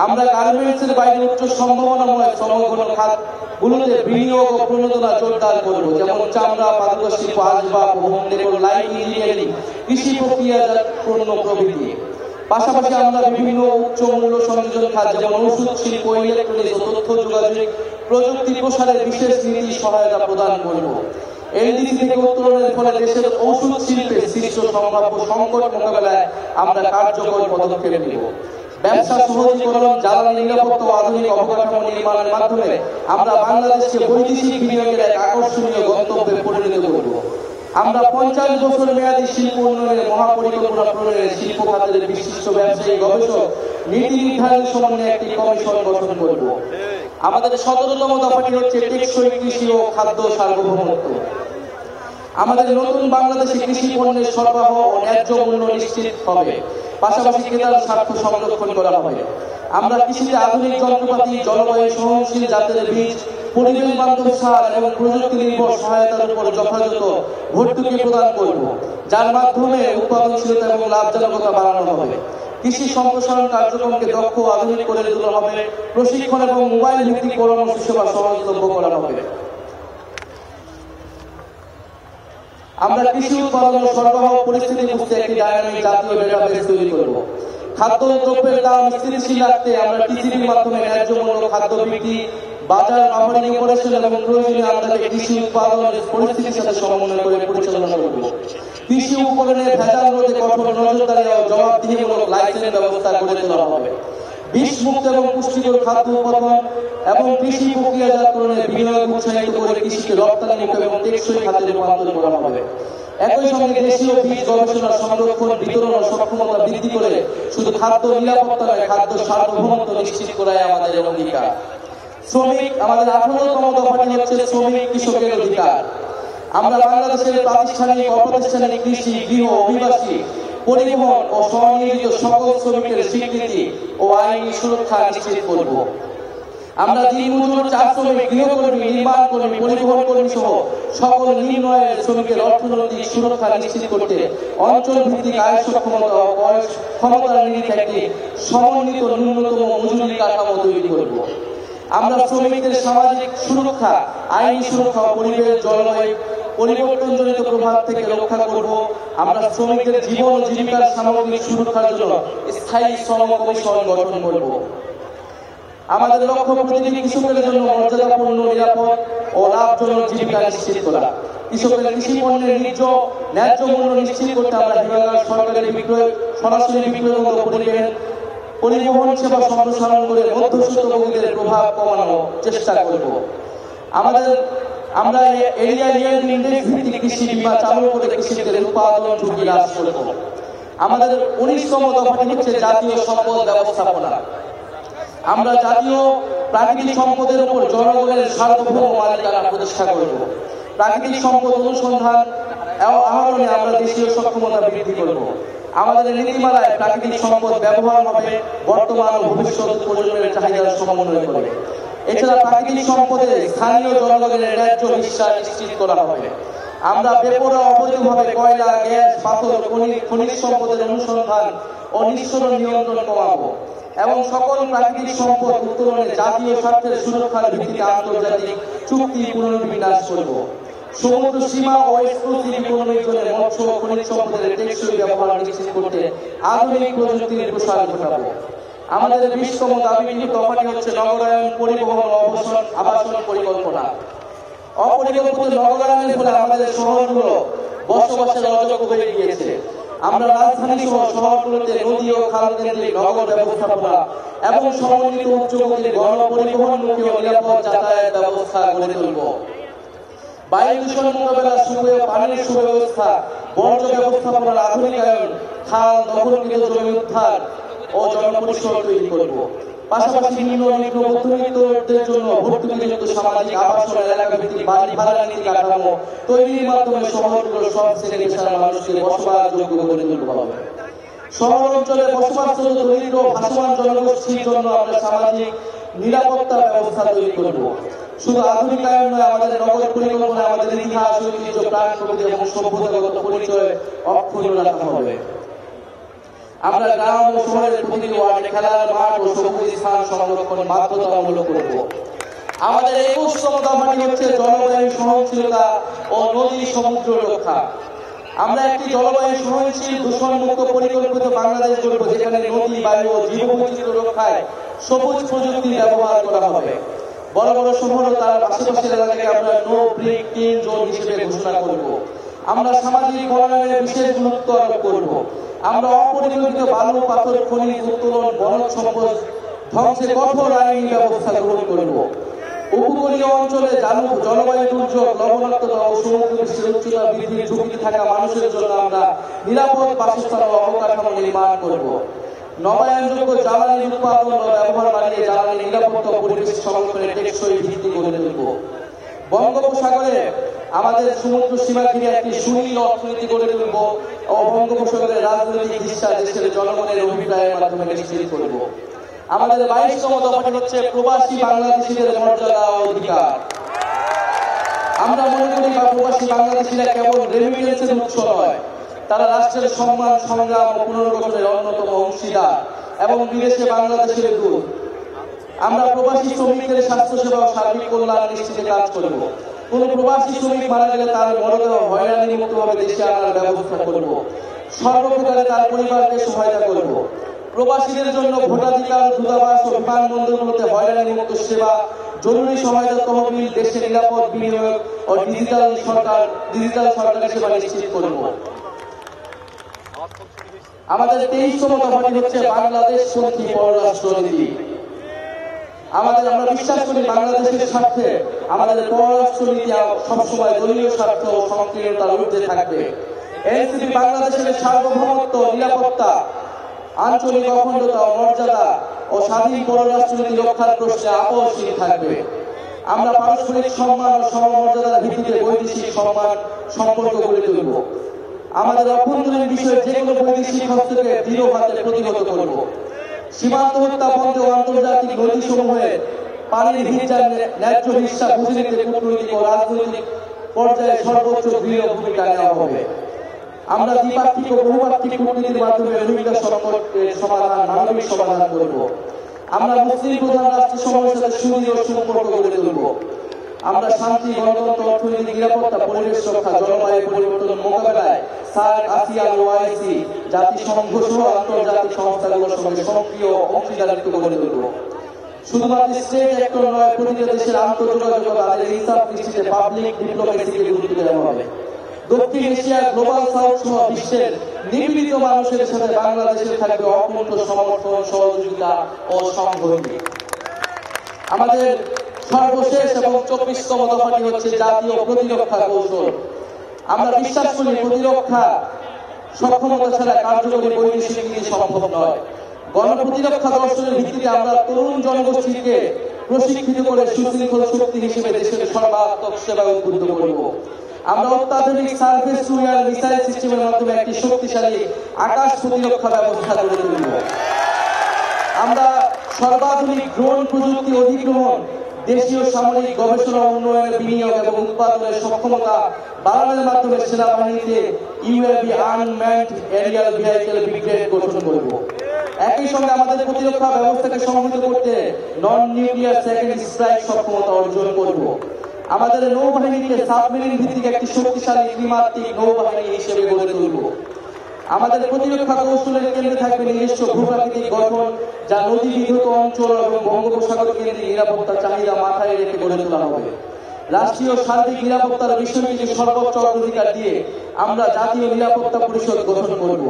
আমরা গার্মেন্টসের বাইরে উচ্চ সম্ভাবনাময় শ্রমঘন খাতগুলোতে বিনিয়োগ ও প্রণোদনা জোরদার করব, যেমন চামড়া, পাদুকা শিল্প, আসবাব, হোম ডেকোর, লাইট ইঞ্জিনিয়ারিং, কৃষি প্রক্রিয়াজাত পণ্য প্রভৃতি। পাশাপাশি আমরা বিভিন্ন উচ্চ মূল্য সংযোজন খাত যেমন ওষুধ শিল্প, ইলেকট্রনিক্স ও তথ্য যোগাযোগ প্রযুক্তি প্রসারের বিশেষ নীতি সহায়তা প্রদান করব। এলডিসি থেকে উত্তরণের ফলে দেশের ওষুধ শিল্পের সৃষ্ট সম্ভাব্য সংকট মোকাবেলায় আমরা কার্যকর পদক্ষেপ নেব। ব্যবসা সহজীকরণ, জ্বালানি নিরাপত্তা ও আধুনিক অবকাঠামো নির্মাণের মাধ্যমে আমরা বাংলাদেশকে বৈদেশিক বিনিয়োগের এক আকর্ষণীয় গন্তব্যে পরিণত করব। আমরা 50 বছর মেয়াদী শিল্প উন্নয়নের মহাপরিকল্পনা প্রণয়নে শিল্প খাতের বিশিষ্ট ব্যবসায়ী, গবেষক, নীতি নির্ধারণ সমন্বয়ে একটি কমিশন গঠন করব। আমাদের 17তম দফাটি হচ্ছে টেকসই কৃষি ও খাদ্য সার্বভৌমত্ব। আমাদের নতুন বাংলাদেশে কৃষি পণ্যের সরবরাহ ও ন্যায্য মূল্য নিশ্চিত হবে, পাশাপাশি ক্রেতার স্বার্থ সংরক্ষণ করা হবে। আমরা কৃষিতে আধুনিক যন্ত্রপাতি, জলবায়ু সহনশীল জাতের বীজ, পরিবেশ বান্ধব সার এবং প্রযুক্তি নির্ভর সহায়তার উপর যথাযথ ভর্তুকি প্রদান করব, যার মাধ্যমে উৎপাদনশীলতা এবং লাভজনকতা বাড়ানো হবে। কৃষি সম্প্রসারণ কার্যক্রমকে দক্ষ ও আধুনিক করে তোলা হবে, প্রশিক্ষণ এবং মোবাইল ভিত্তিক পরামর্শ সেবা সহজলভ্য করা হবে। আমরা কৃষি উৎপাদন ও সরবরাহ পরিস্থিতি বুঝতে একটি ডায়নামিক জাতীয় ডেটাবেস তৈরি করব। খাদ্য দ্রব্যের দাম স্থিতিশীল রাখতে আমরা টিসিবির মাধ্যমে ন্যায্য মূল্য খাদ্য বিক্রি, বাজার বাফারিং অপারেশন এবং প্রয়োজনীয় আমদানি কৃষি উৎপাদনের পরিস্থিতির সাথে সমন্বয় করে পরিচালনা করব। কৃষি উপকরণের ভেজাল রোধে কঠোর নজরদারি ও জবাবদিহিমূলক লাইসেন্স ব্যবস্থা গড়ে তোলা হবে। বিষমুক্ত এবং পুষ্টিকর খাদ্য উৎপাদন এবং কৃষি প্রক্রিয়াজাতকরণে বিনিয়োগ উৎসাহিত করে কৃষিকে রপ্তানিমুখী এবং টেকসই খাতে রূপান্তর করা হবে। একই সঙ্গে দেশীয় বীজ গবেষণা, সংরক্ষণ, বিতরণ ও সক্ষমতা বৃদ্ধি করে শুধু খাদ্য নিরাপত্তা নয়, খাদ্য সার্বভৌমত্ব নিশ্চিত করাই আমাদের অঙ্গীকার। শ্রমিক, আমাদের 18তম দফাটি হচ্ছে শ্রমিক কৃষকের অধিকার। আমরা বাংলাদেশের প্রাতিষ্ঠানিক, অপ্রাতিষ্ঠানিক কৃষি, গৃহ, অভিবাসী, পরিবহন ও স্বনিয়োজিত সকল শ্রমিকের স্বীকৃতি ও আইনি সুরক্ষা নিশ্চিত করব। আমরা দিনমজুর, চা শ্রমিক, গৃহকর্মী, নির্মাণ কর্মী, পরিবহন কর্মী সহ সকল নিম্ন আয়ের শ্রমিকের অর্থনৈতিক সুরক্ষা নিশ্চিত করতে অঞ্চল ভিত্তিক আয় সক্ষমতা ও বয়স ক্ষমতার নিরিখে একটি সমন্বিত ন্যূনতম মজুরি কাঠামো তৈরি করব। আমরা শ্রমিকদের সামাজিক সুরক্ষা, আইনি সুরক্ষা ও পরিবেশ, জলবায়ু পরিবর্তনজনিত প্রভাব থেকে রক্ষা করব। আমরা শ্রমিকদের জীবন ও জীবিকার সামগ্রিক সুরক্ষার জন্য স্থায়ী শ্রম কমিশন গঠন করব। আমাদের লক্ষ্য প্রতিটি কৃষকের জন্য মর্যাদাপূর্ণ, নিরাপদ ও লাভজনক জীবিকা নিশ্চিত করা। কৃষকের কৃষি পণ্যের ন্যায্য মূল্য নিশ্চিত করতে আমরা সরকারি বিক্রয়, সরাসরি বিক্রয় ও পরিবহন সেবা সম্প্রসারণ করে মধ্যস্বত্বভোগীদের প্রভাব কমানোর চেষ্টা করব। আমরা এরিয়া লিয়ার ইন্ডেক্স ভিত্তিক কৃষি বীমা চালু করে কৃষকদের উৎপাদন ঝুঁকি হ্রাস করব। আমাদের 19তম দফাটি হচ্ছে জাতীয় সম্পদ ব্যবস্থাপনা। আমরা জাতীয় প্রাকৃতিক সম্পদের উপর জনগণের সার্বভৌম মালিকানা প্রতিষ্ঠা করব। প্রাকৃতিক সম্পদ অনুসন্ধান আহরণে আমরা দেশীয় সক্ষমতা বৃদ্ধি করব। আমাদের নীতিমালায় প্রাকৃতিক সম্পদ ব্যবহার হবে বর্তমান ও ভবিষ্যৎ প্রজন্মের চাহিদার সমন্বয় করে। এছাড়া প্রাকৃতিক সম্পদে স্থানীয় জনগণের ন্যায্য হিস্সা নিশ্চিত করা হবে। আমরা বেপরোয়া অবৈধভাবে কয়লা, গ্যাস, পাথর, খনিজ সম্পদের অনুসন্ধান ও নিঃসরণ নিয়ন্ত্রণ কমাবো এবং সকল প্রাকৃতিক সম্পদ উত্তোলনে জাতীয় স্বার্থের সুরক্ষার ভিত্তিতে আন্তর্জাতিক চুক্তি পুনর্বিন্যাস করব। সমুদ্র সীমা ও এক্সক্লুসিভ ইকোনমিক জোনে মৎস্য ও খনিজ সম্পদের টেকসই ব্যবহার নিশ্চিত করতে আধুনিক প্রযুক্তির প্রসার ঘটাবো। আমাদের 20তম দাবির দফাটি হচ্ছে নগরায়ন, পরিবহন ও আবাসন পরিকল্পনা। অপরিকল্পিত নগরায়নের ফলে আমাদের শহরগুলো বসবাসের অযোগ্য হয়ে গিয়েছে। আমরা রাজধানী সহ শহরগুলোতে নদী ও খাল কেন্দ্রিক নগর ব্যবস্থাপনা এবং সমন্বিত উচ্চগতির গণপরিবহনমুখী ও নিরাপদ যাতায়াত ব্যবস্থা গড়ে তুলব। বায়ু দূষণ মোকাবেলা, পানির সুব্যবস্থা, বর্জ্য ব্যবস্থাপনার আধুনিকায়ন, খাল দখলকৃত জমি উদ্ধার ও জনপরিসর তৈরি করব। পাশাপাশি নিম্ন মধ্যবিত্তদের জন্য ভর্তুকিযুক্ত সামাজিক আবাসন, এলাকা ভিত্তিক বাড়ি ভাড়া নীতি কাঠামো তৈরির মাধ্যমে শহরগুলোর সব শ্রেণী পেশার মানুষকে বসবাসযোগ্য করে তুলতে হবে। শহর অঞ্চলে বসবাসরত দরিদ্র ভাসমান জনগোষ্ঠীর জন্য আমরা সামাজিক নিরাপত্তা ব্যবস্থা তৈরি করব। শুধু আধুনিকায়ন নয়, আমাদের নগর পরিকল্পনায় আমাদের ইতিহাস, ঐতিহ্য, প্রাণ প্রকৃতি এবং সভ্যতাগত পরিচয় অক্ষুণ্ণ রাখা হবে। আমরা গ্রাম ও শহরের প্রতিটি ওয়ার্ডে খেলার মাঠ ও সবুজ স্থান সংরক্ষণ বাধ্যতামূলক করব। আমাদের 21তম দফাটি হচ্ছে জলবায়ু সহনশীলতা ও নদী সমুদ্র রক্ষা। আমরা একটি জলবায়ু সহনশীল, দূষণমুক্ত, পরিকল্পিত বাংলাদেশ গড়ব, যেখানে নদী, বায়ু ও জীববৈচিত্র্য রক্ষায় সবুজ প্রযুক্তি ব্যবহার করা হবে। বড় বড় শহর ও তার আশেপাশের এলাকাকে আমরা নো ব্রিক ক্লিন জোন হিসেবে ঘোষণা করব। আমরা সামাজিক বনায়নে বিশেষ গুরুত্ব আরোপ করব। আমরা অপরিকল্পিত বালু, পাথর, খনিজ উত্তোলন, বনজ সম্পদ ধ্বংসে কঠোর আইনি ব্যবস্থা গ্রহণ করব। উপকূলীয় অঞ্চলে জলবায়ু দুর্যোগ, লবণাক্ততা ও সমুদ্র পৃষ্ঠের উচ্চতা বৃদ্ধির ঝুঁকি থাকা মানুষের জন্য আমরা নিরাপদ বাসস্থান ও অবকাঠামো নির্মাণ করব। নবায়নযোগ্য জ্বালানি উৎপাদন ও ব্যবহার বাড়িয়ে জ্বালানি নিরাপত্তা ও পরিবেশ সংরক্ষণের টেকসই ভিত্তি গড়ে তুলব। বঙ্গোপসাগরে আমাদের সমুদ্র সীমা ঘিরে একটি সুনীল অর্থনীতি গড়ে তুলব ও বঙ্গোপসাগরের রাজনৈতিক হিস্সা দেশের জনগণের অভিপ্রায়ের মাধ্যমে নিশ্চিত করব। আমাদের 22তম দফাটি হচ্ছে প্রবাসী বাংলাদেশীদের মর্যাদা ও অধিকার। আমরা মনে করি প্রবাসী বাংলাদেশীরা কেবল রেমিটেন্সের উৎস নয়, তারা রাষ্ট্রের সম্মান, সংগ্রাম ও পুনর্গঠনের অন্যতম অংশীদার এবং বিদেশে বাংলাদেশের দূত। আমরা প্রবাসী শ্রমিকদের স্বাস্থ্যসেবা ও সার্বিক কল্যাণ নিশ্চিতে কাজ করব। কোন প্রবাসী শ্রমিক মারা গেলে তার মরদেহ হয়রানি মুক্তভাবে দেশে আনার ব্যবস্থা করব। সর্বপ্রকারে তার পরিবারকে সহায়তা করব। প্রবাসীদের জন্য ভোটাধিকার, দূতাবাস ও বিমানবন্দরগুলোতে হয়রানি মুক্ত সেবা, জরুরি সহায়তা তহবিল, দেশে নিরাপদ বিনিয়োগ ও ডিজিটাল সরকারি সেবা নিশ্চিত করব। আমাদের 23তম দফাটি হচ্ছে বাংলাদেশ পন্থী পররাষ্ট্রনীতি। আমরা বিশ্বাস করি বাংলাদেশের স্বার্থে আমাদের পররাষ্ট্রনীতি সবসময় দলীয় স্বার্থ ও সংকীর্ণতার ঊর্ধ্বে থাকবে। এনসিপি বাংলাদেশের সার্বভৌমত্ব, নিরাপত্তা, আঞ্চলিক অখণ্ডতা ও মর্যাদা ও স্বাধীন পররাষ্ট্রনীতি রক্ষার প্রশ্নে আপোষহীন থাকবে। আমরা পারস্পরিক সম্মান ও সমমর্যাদার ভিত্তিতে বৈদেশিক সম্পর্ক গড়ে তুলব। আমাদের অভ্যন্তরীণ বিষয়ে যে কোনো বৈদেশিক হস্তক্ষেপকে দৃঢ় হাতে প্রতিহত করব। সীমান্ত হত্যা বন্ধ ও আন্তর্জাতিক নদীসমূহে পানির ভিড়ার ন্যায্য হিস্সা বুঝে নিতে কূটনৈতিক ও রাজনৈতিক পর্যায়ে সর্বোচ্চ দৃঢ় ভূমিকা নেওয়া হবে। আমরা দ্বিপাক্ষিক ও বহুপাক্ষিক কূটনীতির মাধ্যমে রোহিঙ্গা সংকটের সমাধান, মানবিক সমাধান করব। আমরা মুসলিম প্রধান রাষ্ট্রসমূহের সাথে সুদৃঢ় সম্পর্ক গড়ে তুলব। আমরা শান্তি, গণতন্ত্র, অর্থনৈতিক নিরাপত্তা, পরিবেশ রক্ষা, জলবায়ু পরিবর্তন মোকাবেলায় সার্ক, আসিয়ান, ওআইসি, জাতিসংঘ সহ আন্তর্জাতিক সংস্থাগুলোর সঙ্গে সক্রিয় অংশীদারিত্ব গড়ে তুলব। শুধুমাত্র স্টেট অ্যাক্টর নয়, প্রতিটি দেশের আন্তঃযোগাযোগ তাদের হিসাব দৃষ্টিতে পাবলিক ডিপ্লোমেসিকে গুরুত্ব দেওয়া হবে। দক্ষিণ এশিয়া, গ্লোবাল সাউথ সহ বিশ্বের নিপীড়িত মানুষের সাথে বাংলাদেশের থাকবে অকুণ্ঠ সমর্থন, সহযোগিতা ও সংহতি। আমাদের সর্বশেষ এবং 24তম দফাটি হচ্ছে জাতীয় প্রতিরক্ষা কৌশল। আমরা বিশ্বাস করি প্রতিরক্ষা সক্ষমতা ছাড়া কার্যকরী বৈদেশিক নীতি সম্ভব নয়। গণপ্রতিরক্ষা দর্শনের ভিত্তিতে আমরা তরুণ জনগোষ্ঠীকে প্রশিক্ষিত করে সুশৃঙ্খল শক্তি হিসেবে দেশের সর্বাত্মক সেবা উদ্বুদ্ধ করব। আমরা অত্যাধুনিক সার্ফেস টু এয়ার মিসাইল সিস্টেমের মাধ্যমে একটি শক্তিশালী আকাশ প্রতিরক্ষা ব্যবস্থা গড়ে তুলব। আমরা সর্বাধুনিক ড্রোন প্রযুক্তি অধিগ্রহণ, দেশীয় সামরিক গবেষণা, উন্নয়নের বিনিয়োগ এবং উৎপাদনের সক্ষমতা বাড়ানোর মাধ্যমে সেনাবাহিনীতে UAV unmanned aerial vehicle brigade গঠন করব। একই সঙ্গে আমাদের প্রতিরক্ষা ব্যবস্থাকে সংহত করতে নন নিউক্লিয়ার সেকেন্ড স্ট্রাইক সক্ষমতা অর্জন করব। আমাদের নৌবাহিনীকে সাবমেরিন ভিত্তিক একটি শক্তিশালী ত্রিমাত্রিক নৌবাহিনী হিসেবে গড়ে তুলব। আমাদের প্রতিরক্ষা কৌশলের কেন্দ্রে থাকবে নিজস্ব ভূপ্রাকৃতিক গঠন, যা নদী বিধৌত অঞ্চল এবং বঙ্গোপসাগর কেন্দ্রিক নিরাপত্তার চাহিদা মাথায় রেখে গড়ে তোলা হবে। রাষ্ট্রীয় সার্বিক নিরাপত্তার বিষয়টিকে সর্বোচ্চ অগ্রাধিকার দিয়ে আমরা জাতীয় নিরাপত্তা পরিষদ গঠন করব।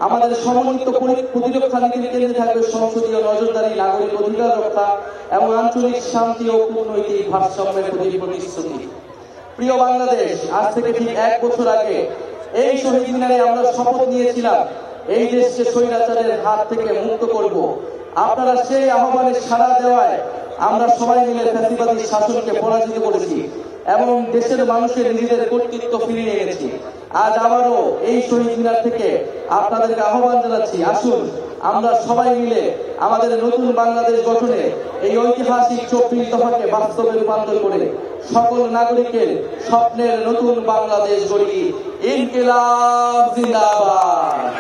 আমাদের সমন্বিত প্রতিরক্ষা নীতির কেন্দ্রে থাকবে সংসদীয় নজরদারি, নাগরিক অধিকার রক্ষা এবং আঞ্চলিক শান্তি ও কূটনৈতিক ভারসাম্যের প্রতি প্রতিশ্রুতি। প্রিয় বাংলাদেশ, আজ থেকে ঠিক 1 বছর আগে এই শহীদ মিনারে আমরা শপথ নিয়েছিলাম এই দেশকে স্বৈরাচারের হাত থেকে মুক্ত করব। আপনারা সেই আহ্বানে সাড়া দেওয়ায় আমরা সবাই মিলে ফ্যাসিবাদী শাসনকে পরাজিত করেছি এবং দেশের মানুষের নিজেদের কর্তৃত্ব ফিরিয়ে এনেছি। আজ আবারও এই শহীদ মিনার থেকে আপনাদেরকে আহ্বান জানাচ্ছি, আসুন আমরা সবাই মিলে আমাদের নতুন বাংলাদেশ গঠনে এই ঐতিহাসিক 24 দফাকে বাস্তবে রূপান্তর করে সকল নাগরিকের স্বপ্নের নতুন বাংলাদেশ গড়ি। ইনকিলাব জিন্দাবাদ।